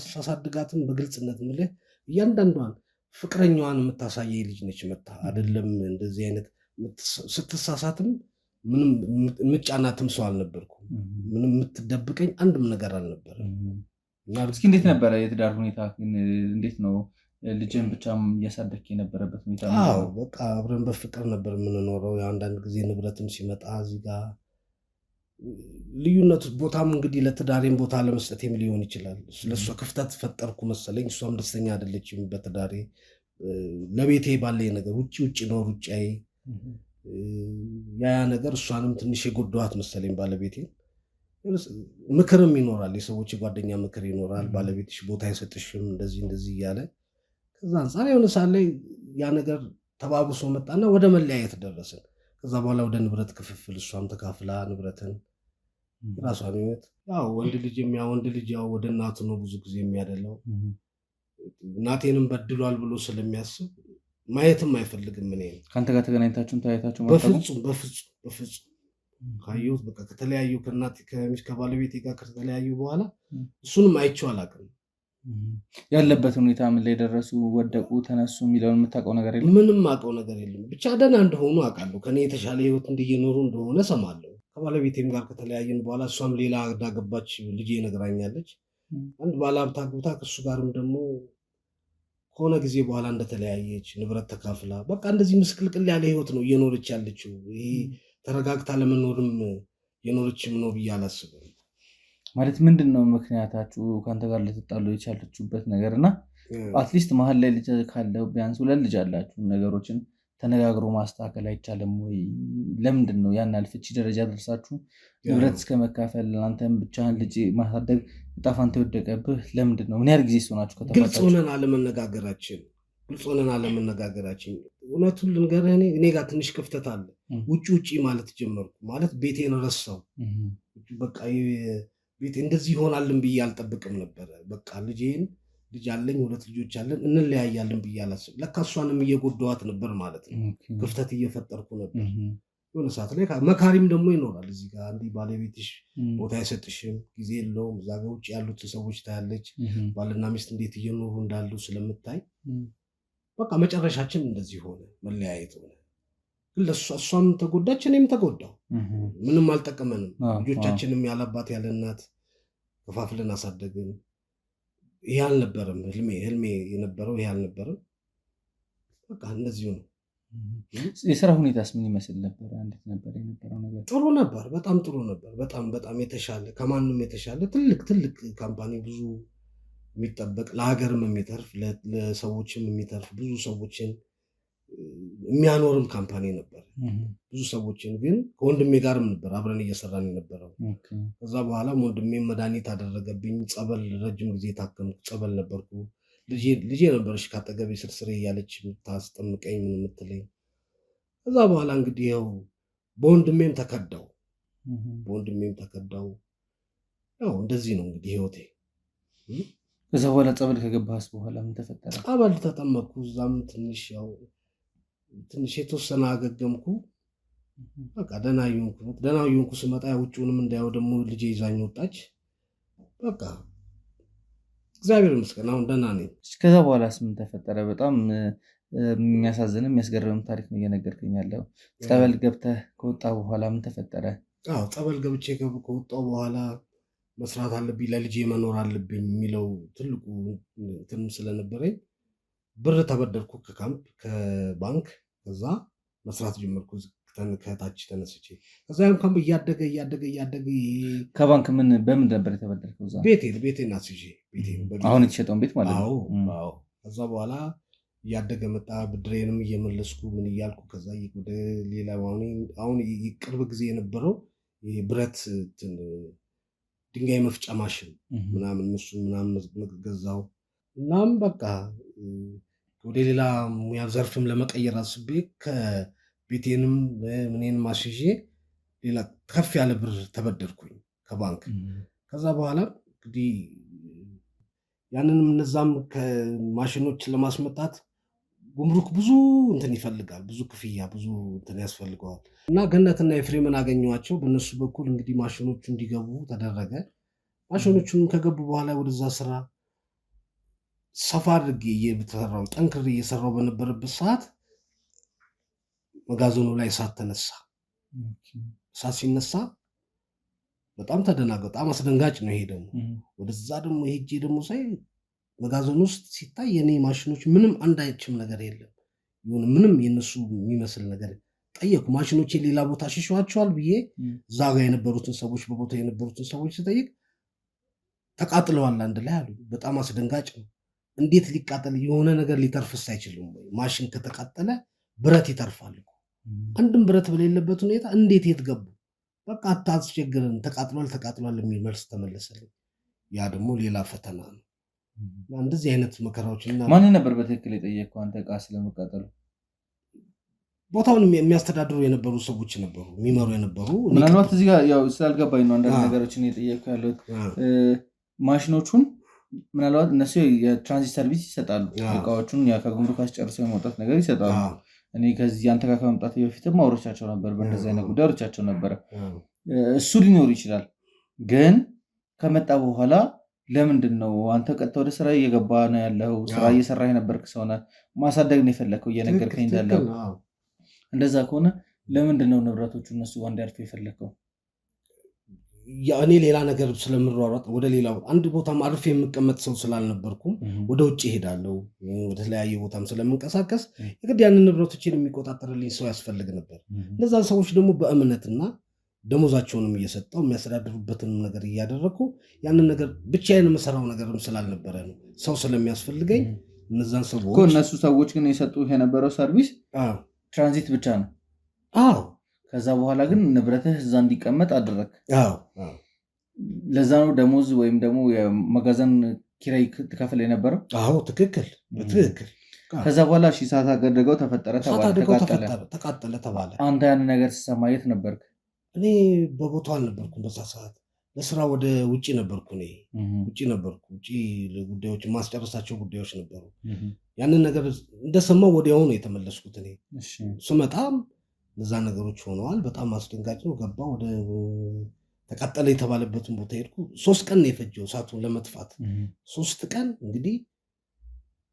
ሳሳድጋትም በግልጽነት ምልህ እያንዳንዷን ፍቅረኛዋን የምታሳየ ልጅ ነች። መታ አይደለም እንደዚህ አይነት ስትሳሳትም ምንም የምጫናትም ሰው አልነበርኩም። ምንም የምትደብቀኝ አንድም ነገር አልነበረም። እስኪ እንዴት ነበረ የትዳር ሁኔታ? እንዴት ነው ልጅን ብቻ እያሳደግክ የነበረበት ሁኔታ? በቃ አብረን በፍቅር ነበር የምንኖረው። አንዳንድ ጊዜ ንብረትም ሲመጣ እዚህ ጋር ልዩነቱ ቦታም እንግዲህ ለትዳሬም ቦታ ለመስጠትም ሊሆን ይችላል። ስለሷ ክፍተት ፈጠርኩ መሰለኝ። እሷም ደስተኛ አይደለችም በትዳሬ። ለቤቴ ባለኝ ነገር ውጭ ነው ሩጫዬ። ያ ነገር እሷንም ትንሽ የጎዳኋት መሰለኝ ባለቤቴ። ምክርም ይኖራል፣ የሰዎች የጓደኛ ምክር ይኖራል። ባለቤትሽ ቦታ አይሰጥሽም እንደዚህ እያለ ከዛ አንጻር የሆነ ሰዓት ላይ ያ ነገር ተባብሶ መጣና ወደ መለያየት ደረስን። ከዛ በኋላ ወደ ንብረት ክፍፍል እሷም ተካፍላ ንብረትን ራሷን ህይወት ወንድ ልጅ ወደ እናቱ ነው ብዙ ጊዜ የሚያደለው። እናቴንም በድሏል ብሎ ስለሚያስብ ማየትም አይፈልግም። እኔ ከአንተ ጋር ተገናኝታችሁን ተያይታችሁ? በፍጹም ካየሁት በቃ ከተለያዩ ከባለቤቴ ጋር ከተለያዩ በኋላ እሱንም አይቼው አላውቅም። ያለበት ሁኔታ ምን ላይ ደረሱ? ወደቁ፣ ተነሱ የሚለውን የምታውቀው ነገር የለም? ምንም አውቀው ነገር የለም። ብቻ ደህና እንደሆኑ አውቃለሁ። ከኔ የተሻለ ህይወት እንዲየኖሩ እንደሆነ ሰማለሁ። ከባለቤቴም ጋር ከተለያየን በኋላ እሷም ሌላ እንዳገባች ልጄ ነግራኛለች። አንድ ባለሀብት አግብታ ከእሱ ጋርም ደግሞ ከሆነ ጊዜ በኋላ እንደተለያየች ንብረት ተካፍላ በቃ እንደዚህ ምስቅልቅል ያለ ህይወት ነው እየኖረች ያለችው። ይሄ ተረጋግታ ለመኖርም የኖረችም ነው ብዬ አላስብም። ማለት ምንድን ነው ምክንያታችሁ ከአንተ ጋር ልትጣሉ የቻለችሁበት ነገር? እና አትሊስት መሀል ላይ ልጅ ካለው ቢያንስ 2 ልጅ አላችሁ፣ ነገሮችን ተነጋግሮ ማስተካከል አይቻልም ወይ? ለምንድን ነው ያን ፍቺ ደረጃ ደርሳችሁ ንብረት እስከ መካፈል አንተም ብቻህን ልጅ ማሳደግ ዕጣ ፈንታ የወደቀብህ ለምንድን ነው? ምን ያህል ጊዜ ሆናችሁ ከተፋታችሁ? ግልጽ ሆነን አለመነጋገራችን እውነቱን ልንገርህ፣ እኔ ጋር ትንሽ ክፍተት አለ። ውጭ ማለት ጀመርኩ። ማለት ቤቴን ረሳው። በቃ ቤት እንደዚህ ይሆናልን ብዬ አልጠብቅም ነበረ። በቃ ልጅ አለኝ፣ 2 ልጆች አለን፣ እንለያያለን ብዬ አላስብም። ለካ እሷንም እየጎዳኋት ነበር ማለት ነው። ክፍተት እየፈጠርኩ ነበር። የሆነ ሰዓት ላይ መካሪም ደግሞ ይኖራል እዚህ ጋር። እንዲህ ባለቤትሽ ቦታ አይሰጥሽም፣ ጊዜ የለውም። እዛ ጋ ውጭ ያሉትን ሰዎች ታያለች፣ ባልና ሚስት እንዴት እየኖሩ እንዳሉ ስለምታይ በቃ መጨረሻችን እንደዚህ ሆነ፣ መለያየት ሆነ። ግን እሷም ተጎዳች፣ እኔም ተጎዳው። ምንም አልጠቀመንም። ልጆቻችንም ያለባት ያለ እናት ከፋፍለን አሳደግን። ይህ አልነበረም ህልሜ የነበረው ይህ አልነበረም። በቃ እንደዚሁ ነው። የስራ ሁኔታስ ምን ይመስል ነበር? እንዴት ነበር የነበረው ነገር? ጥሩ ነበር፣ በጣም ጥሩ ነበር። በጣም የተሻለ ከማንም የተሻለ ትልቅ ካምፓኒ፣ ብዙ የሚጠበቅ ለሀገርም የሚተርፍ ለሰዎችም የሚተርፍ ብዙ ሰዎችን የሚያኖርም ካምፓኒ ነበር። ብዙ ሰዎችን ግን ከወንድሜ ጋርም ነበር አብረን እየሰራን የነበረው። ከዛ በኋላ ወንድሜ መድኃኒት አደረገብኝ። ጸበል ረጅም ጊዜ ታከምኩ። ጸበል ነበርኩ። ልጄ ነበረች ካጠገቤ ስርስሬ እያለች የምታስጠምቀኝ ምን የምትለኝ። ከዛ በኋላ እንግዲህ ያው በወንድሜም ተከዳው። ያው እንደዚህ ነው እንግዲህ ህይወቴ። ከዛ በኋላ ጸበል ከገባህስ በኋላ ምን ተፈጠረ? ጸበል ተጠመቅኩ። እዛም ትንሽ የተወሰነ አገገምኩ። በቃ ደህና እየሆንኩ ስመጣ ውጭውንም እንዳየው ደግሞ ልጄ ይዛኝ ወጣች። በቃ እግዚአብሔር ይመስገን አሁን ደህና ነኝ። ከዛ በኋላስ ምን ተፈጠረ? በጣም የሚያሳዝንም የሚያስገርምም ታሪክ ነው እየነገርከኝ ያለው። ጸበል ገብተህ ከወጣ በኋላ ምን ተፈጠረ? ጸበል ገብቼ ከወጣሁ በኋላ መስራት አለብኝ፣ ለልጄ መኖር አለብኝ የሚለው ትልቁ እንትን ስለነበረኝ ብር ተበደርኩ ከካምፕ ከባንክ። ከዛ መስራት ጀመርኩ ከታች ተነስቼ። ከዛ ያም ካምፕ እያደገ ከባንክ በምን ነበር የተበደርከው? ቤቴን አስይዤ አሁን የተሸጠውን ቤት ማለት ነው። ከዛ በኋላ እያደገ መጣ። ብድሬንም እየመለስኩ ምን እያልኩ ከዛ ወደ ሌላ አሁን ቅርብ ጊዜ የነበረው ብረት ድንጋይ መፍጫ ማሽን ምናምን እሱ ምናምን ገዛው። እናም በቃ ወደ ሌላ ሙያ ዘርፍም ለመቀየር አስቤ ከቤቴንም ምኔንም አስይዤ ሌላ ከፍ ያለ ብር ተበደርኩኝ ከባንክ። ከዛ በኋላ እንግዲህ ያንንም እነዛም ከማሽኖች ለማስመጣት ጉምሩክ ብዙ እንትን ይፈልጋል፣ ብዙ ክፍያ፣ ብዙ እንትን ያስፈልገዋል። እና ገነትና ኤፍሬምን አገኘኋቸው። በእነሱ በኩል እንግዲህ ማሽኖቹ እንዲገቡ ተደረገ። ማሽኖቹን ከገቡ በኋላ ወደዛ ስራ ሰፋ አድርጌ እየተሰራው ጠንክሬ እየሰራው በነበረበት ሰዓት መጋዘኑ ላይ እሳት ተነሳ። እሳት ሲነሳ በጣም ተደናገጥኩ። በጣም አስደንጋጭ ነው። ይሄ ደግሞ ወደዛ ደግሞ ሄጄ ደግሞ ሳይ መጋዘኑ ውስጥ ሲታይ የኔ ማሽኖች ምንም አንዳችም ነገር የለም። ይሁን ምንም የነሱ የሚመስል ነገር ጠየቁ። ማሽኖቼ ሌላ ቦታ ሽሸዋቸዋል ብዬ እዛ ጋር የነበሩትን ሰዎች በቦታ የነበሩትን ሰዎች ስጠይቅ ተቃጥለዋል አንድ ላይ አሉ። በጣም አስደንጋጭ ነው። እንዴት ሊቃጠል የሆነ ነገር ሊተርፍስ አይችልም ወይ? ማሽን ከተቃጠለ ብረት ይተርፋል። አንድም ብረት በሌለበት ሁኔታ እንዴት የት ገቡ? በቃ አታስቸግረን፣ ተቃጥሏል የሚል መልስ ተመለሰልኝ። ያ ደግሞ ሌላ ፈተና ነው። እንደዚህ አይነት መከራዎች ማን ነበር በትክክል የጠየቀው አንተ ዕቃ ስለመቃጠሉ? ቦታውን የሚያስተዳድሩ የነበሩ ሰዎች ነበሩ፣ የሚመሩ የነበሩ። ምናልባት እዚህ ጋር ያው ስላልገባኝ ነው አንዳንድ ነገሮችን እየጠየኩ ያሉት። ማሽኖቹን ምናልባት እነሱ የትራንዚት ሰርቪስ ይሰጣሉ፣ እቃዎቹን ከጉምሩክ አስጨርሰው የመውጣት ነገር ይሰጣሉ። እኔ ከዚህ አንተ ጋር ከመምጣት በፊትም አውሮቻቸው ነበር፣ በእንደዚህ አይነት ጉዳይ አውሮቻቸው ነበረ። እሱ ሊኖር ይችላል፣ ግን ከመጣ በኋላ ለምንድን ነው አንተ ቀጥታ ወደ ስራ እየገባ ነው ያለው? ስራ እየሰራ የነበርክ ሰው ነህ፣ ማሳደግ ነው የፈለግከው እየነገርከኝ እንዳለው። እንደዛ ከሆነ ለምንድን ነው ንብረቶቹ እነሱ ጋር እንዲያልፉ የፈለግከው? እኔ ሌላ ነገር ስለምሯሯጥ ወደ ሌላ አንድ ቦታም አርፌ የምቀመጥ ሰው ስላልነበርኩም ወደ ውጭ እሄዳለሁ። ወደ ተለያየ ቦታም ስለምንቀሳቀስ የግድ ያንን ንብረቶችን የሚቆጣጠርልኝ ሰው ያስፈልግ ነበር። እነዛን ሰዎች ደግሞ በእምነትና ደሞዛቸውንም እየሰጠው የሚያስተዳድሩበትንም ነገር እያደረግኩ ያንን ነገር ብቻዬን የምሰራው ነገርም ስላልነበረ ነው ሰው ስለሚያስፈልገኝ እነዛን ሰዎች እነሱ ሰዎች ግን የሰጡ የነበረው ሰርቪስ ትራንዚት ብቻ ነው። ከዛ በኋላ ግን ንብረትህ እዛ እንዲቀመጥ አደረግ። ለዛ ነው ደሞዝ ወይም ደግሞ የመጋዘን ኪራይ ትከፍል የነበረው? ትክክል በትክክል። ከዛ በኋላ እሳት አደጋው ተፈጠረ ተቃጠለ ተባለ። አንተ ያን ነገር ስትሰማ የት ነበርክ? እኔ በቦታው አልነበርኩም በዛ ሰዓት፣ ለስራ ወደ ውጭ ነበርኩ። ውጭ ጉዳዮች ማስጨረሳቸው ጉዳዮች ነበሩ። ያንን ነገር እንደሰማው ወዲያው ነው የተመለስኩት። እኔ ስመጣም እነዛ ነገሮች ሆነዋል። በጣም አስደንጋጭ ነው። ገባ ወደ ተቃጠለ የተባለበትን ቦታ ሄድኩ። 3 ቀን ነው የፈጀው እሳቱን ለመጥፋት። 3 ቀን እንግዲህ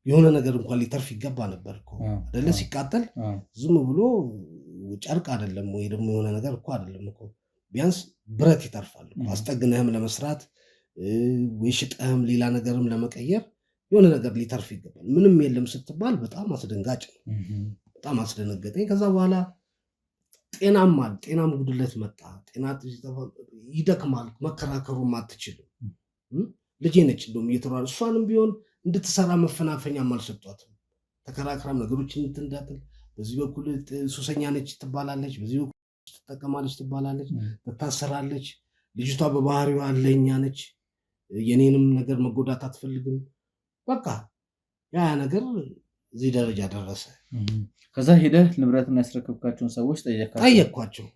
የሆነ ነገር እንኳን ሊተርፍ ይገባ ነበር እኮ አይደለ? ሲቃጠል ዝም ብሎ ጨርቅ አይደለም ወይ ደግሞ የሆነ ነገር እኮ አይደለም እኮ። ቢያንስ ብረት ይተርፋል። አስጠግነህም ለመስራት ወይ ሽጠህም ሌላ ነገርም ለመቀየር የሆነ ነገር ሊተርፍ ይገባል። ምንም የለም ስትባል በጣም አስደንጋጭ ነው። በጣም አስደነገጠኝ። ከዛ በኋላ ጤናም ጉድለት መጣ። ጤና ይደክማል። መከራከሩም አትችልም። ልጄ ነች እንደውም እየተሯል። እሷንም ቢሆን እንድትሰራ መፈናፈኛም አልሰጧትም። ተከራክራም ነገሮችን እንትንዳትል በዚህ በኩል ሱሰኛ ነች ትባላለች፣ በዚህ በኩል ትጠቀማለች ትባላለች፣ ትታሰራለች። ልጅቷ በባህሪዋ አለኛ ነች። የኔንም ነገር መጎዳት አትፈልግም። በቃ ያ ነገር እዚህ ደረጃ ደረሰ። ከዛ ሄደህ ንብረቱን ያስረከብካቸውን ሰዎች ጠየቅኳቸው።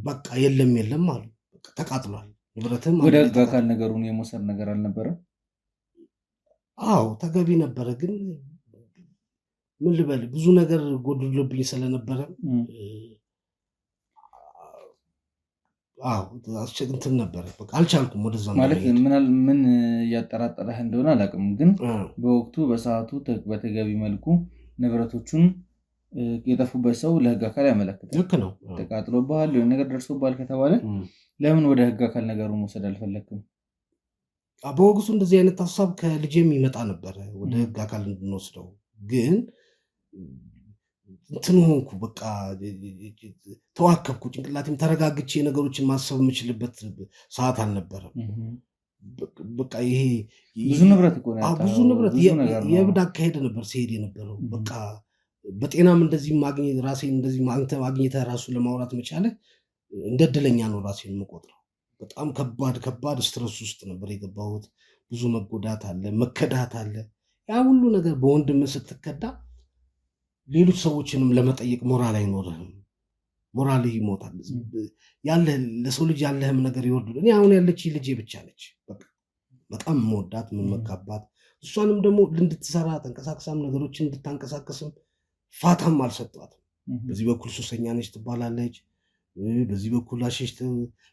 በቃ የለም አሉ። ተቃጥሏል ንብረትም። ወደ ህግ አካል ነገሩን የመውሰድ ነገር አልነበረ? ተገቢ ነበረ። ግን ምን ልበል ብዙ ነገር ጎድሎብኝ ስለነበረ እንትን ነበረ። በቃ አልቻልኩም። ወደዛ ማለት ምን እያጠራጠረህ እንደሆነ አላውቅም፣ ግን በወቅቱ በሰዓቱ በተገቢ መልኩ ንብረቶቹን የጠፉበት ሰው ለህግ አካል ያመለክታል። ልክ ነው። ተቃጥሎብሃል የሆነ ነገር ደርሶብሃል ከተባለ ለምን ወደ ህግ አካል ነገሩን መውሰድ አልፈለግም? በወቅቱ እንደዚህ አይነት ሀሳብ ከልጄም ይመጣ ነበረ ወደ ህግ አካል እንድንወስደው። ግን እንትን ሆንኩ፣ በቃ ተዋከብኩ። ጭንቅላቴም ተረጋግቼ ነገሮችን ማሰብ የምችልበት ሰዓት አልነበረም። በቃ ይሄ ብዙ ንብረት ብዙ ንብረት የእብድ አካሄድ ነበር ሲሄድ የነበረው። በቃ በጤናም እንደዚህ ማግኘት ራሴን እንደዚህ ማግኘት ራሱ ለማውራት መቻለ እንደ እድለኛ ነው ራሴን የምቆጥረው። በጣም ከባድ ስትረስ ውስጥ ነበር የገባሁት። ብዙ መጎዳት አለ፣ መከዳት አለ። ያ ሁሉ ነገር በወንድም ስትከዳ ሌሎች ሰዎችንም ለመጠየቅ ሞራል አይኖርህም። ሞራልህ ይሞታል። ለሰው ልጅ ያለህም ነገር ይወርዱ። እኔ አሁን ያለች ልጄ ብቻ ነች። በጣም መወዳት የምመካባት፣ እሷንም ደግሞ እንድትሰራ ተንቀሳቅሳም ነገሮችን እንድታንቀሳቀስም ፋታም አልሰጧትም። በዚህ በኩል ሱሰኛ ነች ትባላለች፣ በዚህ በኩል አሸሽት፣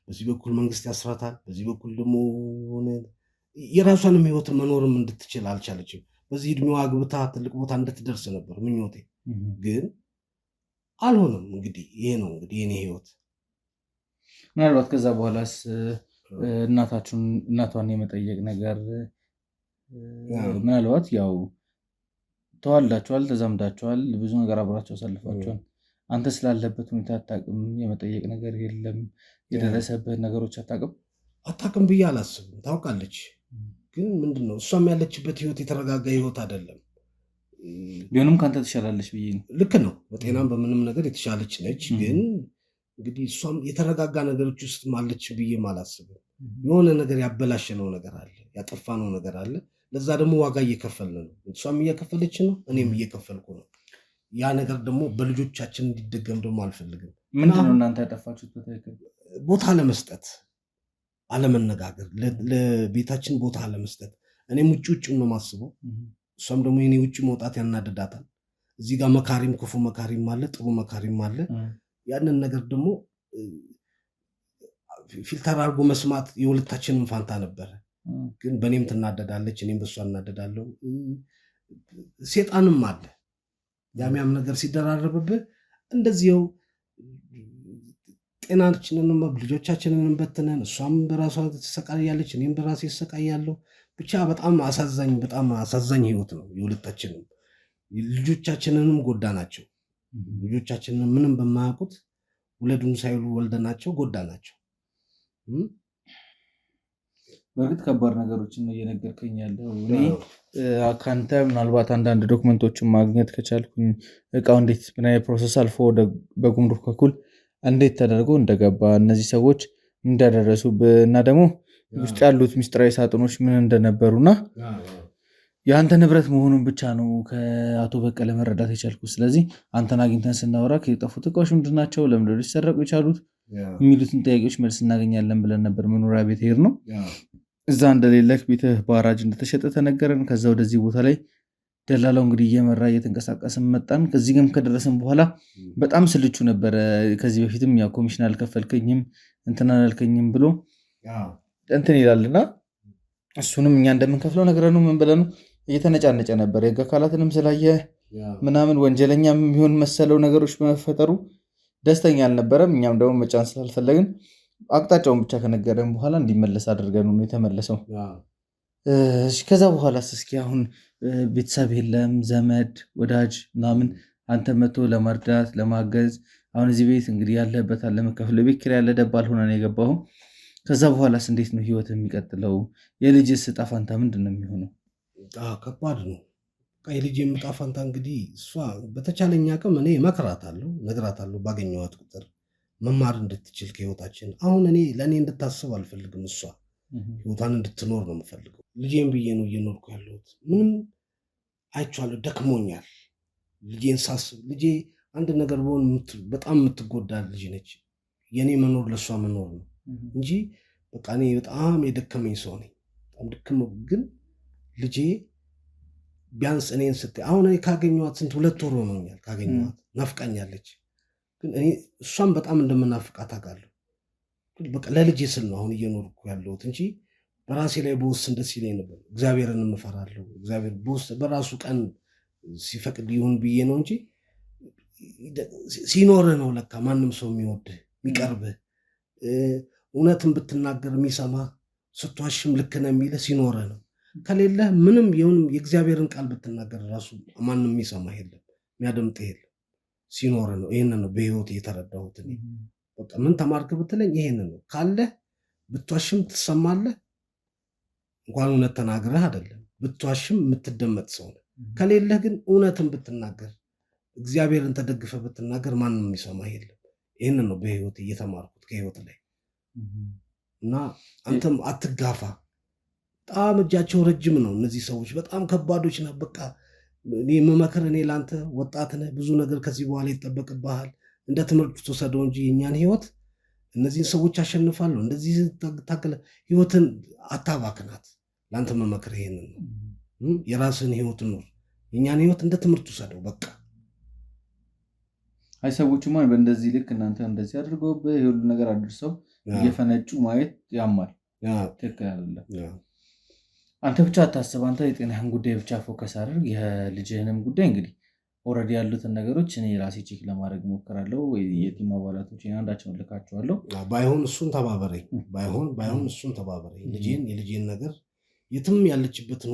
በዚህ በኩል መንግስት ያስራታል፣ በዚህ በኩል ደግሞ ሆነ የራሷንም ህይወት መኖርም እንድትችል አልቻለችም። በዚህ እድሜዋ አግብታ ትልቅ ቦታ እንድትደርስ ነበር ምኞቴ፣ ግን አልሆነም። እንግዲህ ይሄ ነው እንግዲህ የኔ ህይወት። ምናልባት ከዛ በኋላስ እናቷን የመጠየቅ ነገር ምናልባት ያው ተዋልዳቸዋል፣ ተዛምዳቸዋል፣ ብዙ ነገር አብራቸው አሳልፋቸዋል። አንተ ስላለበት ሁኔታ አታውቅም? የመጠየቅ ነገር የለም? የደረሰበት ነገሮች አታውቅም ብዬ አላስብም። ታውቃለች፣ ግን ምንድነው እሷም ያለችበት ህይወት የተረጋጋ ህይወት አይደለም። ቢሆንም ከአንተ ትሻላለች ብዬ ነው። ልክ ነው፣ በጤናም በምንም ነገር የተሻለች ነች። ግን እንግዲህ እሷም የተረጋጋ ነገሮች ውስጥ ማለች ብዬም አላስብም። የሆነ ነገር ያበላሸነው ነገር አለ፣ ያጠፋነው ነገር አለ። ለዛ ደግሞ ዋጋ እየከፈልን ነው። እሷም እየከፈለች ነው፣ እኔም እየከፈልኩ ነው። ያ ነገር ደግሞ በልጆቻችን እንዲደገም ደግሞ አልፈልግም። ምንድነው እናንተ ያጠፋችሁት? በትክክል ቦታ ለመስጠት አለመነጋገር፣ ለቤታችን ቦታ አለመስጠት። እኔም ውጭ ነው ማስበው፣ እሷም ደግሞ የኔ ውጭ መውጣት ያናደዳታል። እዚህ ጋር መካሪም ክፉ መካሪም አለ፣ ጥሩ መካሪም አለ። ያንን ነገር ደግሞ ፊልተር አድርጎ መስማት የሁለታችንም ፋንታ ነበረ። ግን በእኔም ትናደዳለች፣ እኔም በእሷ እናደዳለሁ። ሴጣንም አለ። ያሚያም ነገር ሲደራረብብህ እንደዚህው ጤናችንንም ልጆቻችንን በትነን፣ እሷም በራሷ ትሰቃያለች፣ እኔም በራሴ እሰቃያለሁ። ብቻ በጣም አሳዛኝ ህይወት ነው የሁለታችንም። ልጆቻችንንም ጎዳናቸው። ልጆቻችንን ምንም በማያውቁት ውለዱን ሳይሉ ወልደናቸው ጎዳናቸው። በእርግጥ ከባድ ነገሮችን ነው እየነገርከኝ ያለው። ከአንተ ምናልባት አንዳንድ ዶክመንቶችን ማግኘት ከቻልኩኝ እቃው እንዴት ምን አይነት ፕሮሰስ አልፎ በጉምሩክ በኩል እንዴት ተደርጎ እንደገባ እነዚህ ሰዎች እንዳደረሱብህ እና ደግሞ ውስጥ ያሉት ሚስጥራዊ ሳጥኖች ምን እንደነበሩና የአንተ ንብረት መሆኑን ብቻ ነው ከአቶ በቀለ መረዳት የቻልኩት። ስለዚህ አንተን አግኝተን ስናወራ የጠፉት እቃዎች ምንድን ናቸው፣ ለምንድን ነው ሊሰረቁ የቻሉት የሚሉትን ጥያቄዎች መልስ እናገኛለን ብለን ነበር። መኖሪያ ቤት ሄድ ነው እዛ እንደሌለህ ቤትህ በአራጅ እንደተሸጠ ተነገረን። ከዛ ወደዚህ ቦታ ላይ ደላላው እንግዲህ እየመራ እየተንቀሳቀስን መጣን። ከዚህ ግን ከደረስን በኋላ በጣም ስልቹ ነበረ። ከዚህ በፊትም ያው ኮሚሽን አልከፈልከኝም እንትን አላልከኝም ብሎ እንትን ይላልና እሱንም እኛ እንደምንከፍለው ነግረኑ ምን ብለኑ እየተነጫነጨ ነበር። የህግ አካላትንም ስላየ ምናምን ወንጀለኛ የሚሆን መሰለው ነገሮች በመፈጠሩ ደስተኛ አልነበረም። እኛም ደግሞ መጫን ስላልፈለግን አቅጣጫውን ብቻ ከነገረን በኋላ እንዲመለስ አድርገን ነው የተመለሰው። ከዛ በኋላ እስኪ አሁን ቤተሰብ የለም ዘመድ ወዳጅ ምናምን አንተ መቶ ለመርዳት ለማገዝ አሁን እዚህ ቤት እንግዲህ ያለህበት አለመከፍል ቤት ኪራይ ያለ ደባል ሆነ ነው የገባው። ከዛ በኋላስ እንዴት ነው ህይወት የሚቀጥለው? የልጅስ ዕጣ ፈንታ ምንድን ነው የሚሆነው? ከባድ ነው። የልጅ ዕጣ ፈንታ እንግዲህ እሷ በተቻለኝ አቅም እኔ እመክራታለሁ፣ እነግራታለሁ ባገኘኋት ቁጥር መማር እንድትችል ከህይወታችን። አሁን እኔ ለእኔ እንድታስብ አልፈልግም፣ እሷ ህይወቷን እንድትኖር ነው የምፈልገው። ልጄን ብዬ ነው እየኖርኩ ያለሁት። ምንም አይቼዋለሁ፣ ደክሞኛል። ልጄን ሳስብ ልጄ አንድ ነገር በሆን በጣም የምትጎዳ ልጅ ነች። የእኔ መኖር ለእሷ መኖር ነው እንጂ በቃ እኔ በጣም የደከመኝ ሰው ነኝ። በጣም ድክም ግን ልጄ ቢያንስ እኔን ስታይ አሁን እኔ ካገኘኋት ስንት 2 ወር ሆኖኛል ካገኘኋት። ናፍቃኛለች። ግን እኔ እሷን በጣም እንደምናፍቃት አውቃለሁ። በቃ ለልጄ ስል ነው አሁን እየኖርኩ ያለሁት እንጂ በራሴ ላይ በወስን ደስ ይለኝ ነበር። እግዚአብሔርን እፈራለሁ። እግዚአብሔር በራሱ ቀን ሲፈቅድ ይሁን ብዬ ነው እንጂ ሲኖርህ ነው ለካ ማንም ሰው የሚወድህ የሚቀርብህ እውነትን ብትናገር የሚሰማ ስትዋሽም ልክ ነህ የሚልህ ሲኖርህ ነው። ከሌለህ ምንም ይሁንም የእግዚአብሔርን ቃል ብትናገር ራሱ ማንም የሚሰማ የለም የሚያደምጥህ የለም። ሲኖርህ ነው። ይህንን ነው በህይወት የተረዳሁት እኔ። በቃ ምን ተማርክ ብትለኝ ይሄንን ነው። ካለህ ብትዋሽም ትሰማለህ። እንኳን እውነት ተናግረህ አይደለም ብትዋሽም የምትደመጥ ሰው ነህ። ከሌለህ ግን እውነትን ብትናገር እግዚአብሔርን ተደግፈ ብትናገር ማንም የሚሰማ የለም። ይህንን ነው በህይወት እየተማርኩት ከህይወት ላይ እና አንተም አትጋፋ። በጣም እጃቸው ረጅም ነው እነዚህ ሰዎች በጣም ከባዶች ነው። በቃ እኔ የምመክር እኔ ለአንተ ወጣት ነህ፣ ብዙ ነገር ከዚህ በኋላ ይጠበቅብሃል። እንደ ትምህርት ትወሰደው እንጂ የእኛን ህይወት እነዚህን ሰዎች አሸንፋለሁ እንደዚህ ታገለ ህይወትን አታባክናት። ለአንተ መመክር ይሄንን ነው። የራስን ህይወት ኑር። የእኛን ህይወት እንደ ትምህርት ውሰደው በቃ። አይ ሰዎችማ በእንደዚህ ልክ እናንተ እንደዚህ አድርገውብህ የሁሉ ነገር አድርሰው እየፈነጩ ማየት ያማል። ትክክል አይደለም። አንተ ብቻ አታስብ። አንተ የጤናህን ጉዳይ ብቻ ፎከስ አድርግ። የልጅህንም ጉዳይ እንግዲህ ኦልሬዲ ያሉትን ነገሮች እኔ ራሴ ቼክ ለማድረግ ሞክራለሁ። ወይ የቲም አባላቶች አንዳቸውን ልካቸዋለሁ። ባይሆን እሱን ተባበረኝ። ባይሆን እሱን ተባበረኝ። የልጄን ነገር የትም ያለችበትን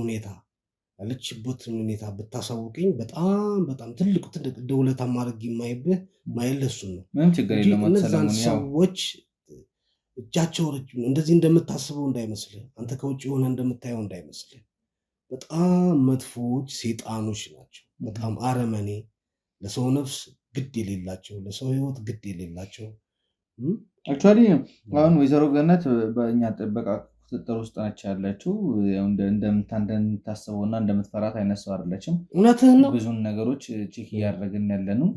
ሁኔታ ብታሳውቀኝ በጣም ትልቅ ደውለታ ማድረግ የማይብህ ማይልህ እሱን ነው። ምንም ችግር የለም። እነዛን ሰዎች እጃቸው ረጅም እንደዚህ እንደምታስበው እንዳይመስልህ፣ አንተ ከውጭ የሆነ እንደምታየው እንዳይመስልህ። በጣም መጥፎች ሴጣኖች ናቸው። በጣም አረመኔ፣ ለሰው ነፍስ ግድ የሌላቸው፣ ለሰው ህይወት ግድ የሌላቸው። አክቹዋሊ አሁን ወይዘሮ ገነት በእኛ ጥበቃ ቁጥጥር ውስጥ ናች ያለችው። እንደምታስበው እና እንደምትፈራት አይነት ሰው አይደለችም። እውነትህን ነው። ብዙን ነገሮች ቼክ እያደረግን ያለነው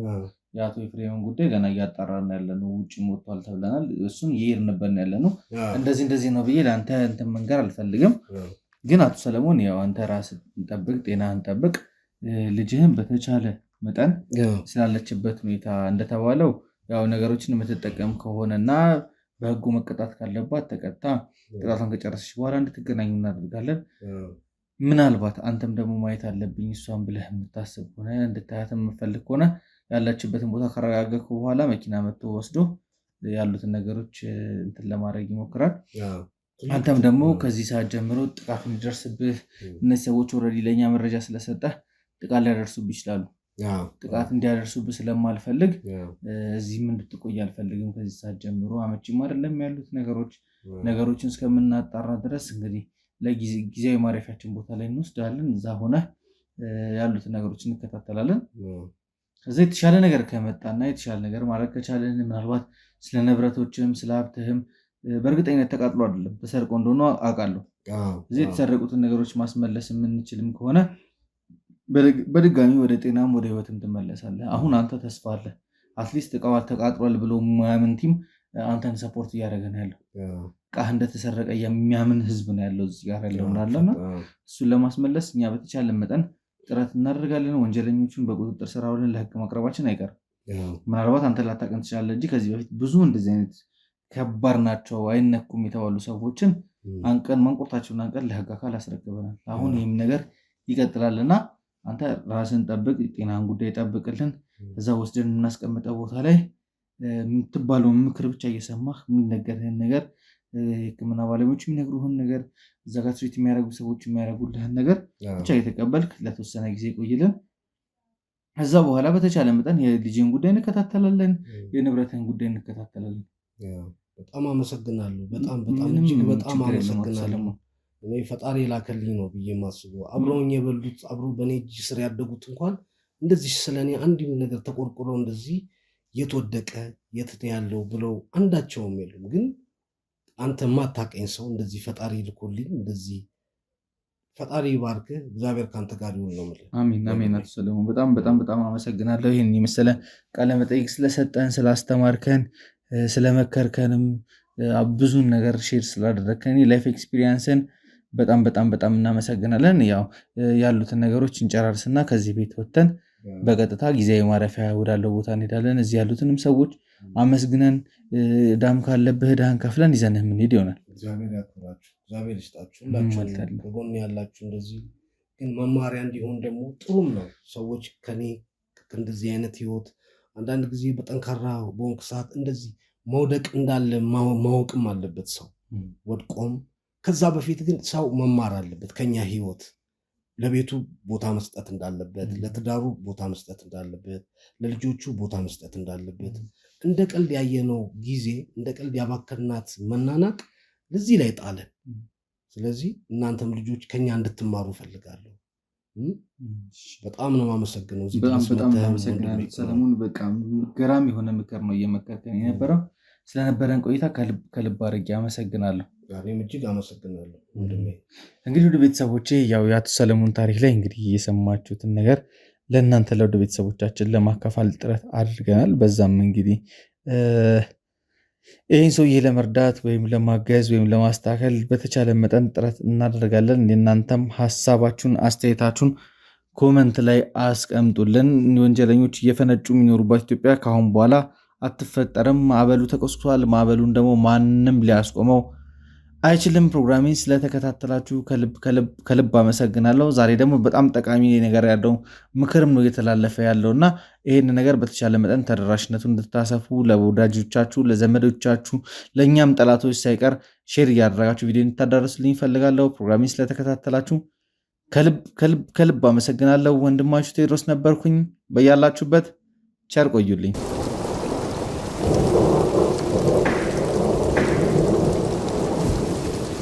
የአቶ ኤፍሬምን ጉዳይ ገና እያጣራን ያለነው። ውጭ ወጥቷል ተብለናል። እሱን እየሄድንበት ያለነው እንደዚህ ነው ብዬ ለአንተ እንትን መንገር አልፈልግም። ግን አቶ ሰለሞን ያው አንተ ራስህን ጠብቅ፣ ጤናህን ጠብቅ። ልጅህን በተቻለ መጠን ስላለችበት ሁኔታ እንደተባለው ያው ነገሮችን የምትጠቀም ከሆነና በህጉ መቀጣት ካለባት ተቀጣ። ቅጣቷን ከጨረሰች በኋላ እንድትገናኙ እናደርጋለን። ምናልባት አንተም ደግሞ ማየት አለብኝ እሷን ብለህ የምታስብ ከሆነ እንድታያት የምፈልግ ከሆነ ያለችበትን ቦታ ካረጋገጥኩ በኋላ መኪና መጥቶ ወስዶ ያሉትን ነገሮች እንትን ለማድረግ ይሞክራል። አንተም ደግሞ ከዚህ ሰዓት ጀምሮ ጥቃት እንዲደርስብህ እነዚህ ሰዎች ኦልሬዲ ለእኛ መረጃ ስለሰጠህ ጥቃት ሊያደርሱብህ ይችላሉ። ጥቃት እንዲያደርሱብህ ስለማልፈልግ እዚህም እንድትቆይ አልፈልግም። ከዚህ ሰዓት ጀምሮ አመቺም አይደለም ያሉት ነገሮችን እስከምናጣራ ድረስ እንግዲህ ለጊዜያዊ ማረፊያችን ቦታ ላይ እንወስዳለን። እዛ ሆነ ያሉትን ነገሮች እንከታተላለን። ከዛ የተሻለ ነገር ከመጣና የተሻለ ነገር ማድረግ ከቻለን ምናልባት ስለ ንብረቶችም ስለ ሀብትህም በእርግጠኝነት ተቃጥሎ አይደለም ተሰርቆ እንደሆነ አውቃለሁ። እዚህ የተሰረቁትን ነገሮች ማስመለስ የምንችልም ከሆነ በድጋሚ ወደ ጤናም ወደ ህይወትም ትመለሳለህ። አሁን አንተ ተስፋ አለ። አትሊስት እቃው ተቃጥሏል ብሎ የሚያምን ቲም አንተን ሰፖርት እያደረገ ነው ያለው። እቃህ እንደተሰረቀ የሚያምን ህዝብ ነው ያለው እዚህ ጋር ያለው እንዳለና እሱን ለማስመለስ እኛ በተቻለ መጠን ጥረት እናደርጋለን። ወንጀለኞቹን በቁጥጥር ስር አውለን ለህግ ማቅረባችን አይቀርም። ምናልባት አንተ ላታውቅም ትችላለህ እንጂ ከዚህ በፊት ብዙ እንደዚህ አይነት ከባድ ናቸው አይነኩም የተባሉ ሰዎችን አንቀን ማንቆርታቸውን አንቀን ለህግ አካል አስረክበናል። አሁን ይህም ነገር ይቀጥላልና አንተ ራስን ጠብቅ፣ ጤናን ጉዳይ ጠብቅልን። እዛ ወስደን የምናስቀምጠው ቦታ ላይ የምትባለውን ምክር ብቻ እየሰማህ የሚነገርህን ነገር የህክምና ባለሙያዎች የሚነግሩህን ነገር እዛ ጋር ትሪት የሚያደርጉ ሰዎች የሚያደርጉልህን ነገር ብቻ እየተቀበልክ ለተወሰነ ጊዜ ቆይልን። ከዛ በኋላ በተቻለ መጠን የልጅን ጉዳይ እንከታተላለን፣ የንብረትን ጉዳይ እንከታተላለን። በጣም አመሰግናለሁ። በጣም እጅግ በጣም አመሰግናለሁ። እኔ ፈጣሪ ላከልኝ ነው ብዬ የማስበው አብረውኝ የበሉት አብሮ በእኔ እጅ ስር ያደጉት እንኳን እንደዚህ ስለኔ አንድም ነገር ተቆርቁረው እንደዚህ የተወደቀ የት ያለው ብለው አንዳቸውም የሉም። ግን አንተ ማታቀኝ ሰው እንደዚህ ፈጣሪ ልኮልኝ እንደዚህ ፈጣሪ ባርክ፣ እግዚአብሔር ካንተ ጋር ይሁን ነው ማለት። አሜን አሜን። አቶ ሰለሞን በጣም አመሰግናለሁ። ይሄን የመሰለ ቃለ መጠይቅ ስለሰጠን፣ ስላስተማርከን፣ ስለመከርከንም ብዙን ነገር ሼር ስላደረግከን ላይፍ ኤክስፒሪየንስን በጣም እናመሰግናለን። ያው ያሉትን ነገሮች እንጨራርስና ከዚህ ቤት ወጥተን በቀጥታ ጊዜያዊ ማረፊያ ወዳለው ቦታ እንሄዳለን። እዚህ ያሉትንም ሰዎች አመስግነን ዳም ካለብህ ዳህን ከፍለን ይዘንህ የምንሄድ ይሆናል። እግዚአብሔር ያክብራችሁ፣ እግዚአብሔር ይስጣችሁ። ሁላችሁ በጎን ያላችሁ እንደዚህ ግን መማሪያ እንዲሆን ደግሞ ጥሩም ነው። ሰዎች ከኔ እንደዚህ አይነት ህይወት አንዳንድ ጊዜ በጠንካራ በሆንክ ሰዓት እንደዚህ መውደቅ እንዳለ ማወቅም አለበት ሰው ወድቆም። ከዛ በፊት ግን ሰው መማር አለበት ከኛ ህይወት ለቤቱ ቦታ መስጠት እንዳለበት፣ ለትዳሩ ቦታ መስጠት እንዳለበት፣ ለልጆቹ ቦታ መስጠት እንዳለበት። እንደ ቀልድ ያየነው ጊዜ እንደ ቀልድ ያባከናት መናናቅ ለዚህ ላይ ጣለን። ስለዚህ እናንተም ልጆች ከኛ እንድትማሩ ፈልጋለሁ። በጣም ነው የማመሰግነው። በጣም አመሰግናለሁ ሰለሞን። በቃ ገራሚ የሆነ ምክር ነው እየመከርከን የነበረው። ስለነበረን ቆይታ ከልብ አድርጌ አመሰግናለሁ። እኔም እጅግ አመሰግናለሁ። እንግዲህ ወደ ቤተሰቦቼ ያው የአቶ ሰለሞን ታሪክ ላይ እንግዲህ የሰማችሁትን ነገር ለእናንተ ለወደ ቤተሰቦቻችን ለማካፈል ጥረት አድርገናል። በዛም እንግዲህ ይህን ሰውዬ ለመርዳት ወይም ለማገዝ ወይም ለማስተካከል በተቻለ መጠን ጥረት እናደርጋለን። እናንተም ሀሳባችሁን አስተያየታችሁን ኮመንት ላይ አስቀምጡልን። ወንጀለኞች እየፈነጩ የሚኖሩባት ኢትዮጵያ ከአሁን በኋላ አትፈጠርም። ማዕበሉ ተቀስቷል። ማዕበሉን ደግሞ ማንም ሊያስቆመው አይችልም። ፕሮግራሜን ስለተከታተላችሁ ከልብ አመሰግናለሁ። ዛሬ ደግሞ በጣም ጠቃሚ ነገር ያለው ምክርም ነው እየተላለፈ ያለው እና ይህን ነገር በተቻለ መጠን ተደራሽነቱን እንድታሰፉ ለወዳጆቻችሁ፣ ለዘመዶቻችሁ፣ ለእኛም ጠላቶች ሳይቀር ሼር እያደረጋችሁ ቪዲዮ እንድታዳረሱልኝ እፈልጋለሁ። ፕሮግራሜን ስለተከታተላችሁ ከልብ አመሰግናለሁ። ወንድማችሁ ቴዎድሮስ ነበርኩኝ። በያላችሁበት ቸር ቆዩልኝ።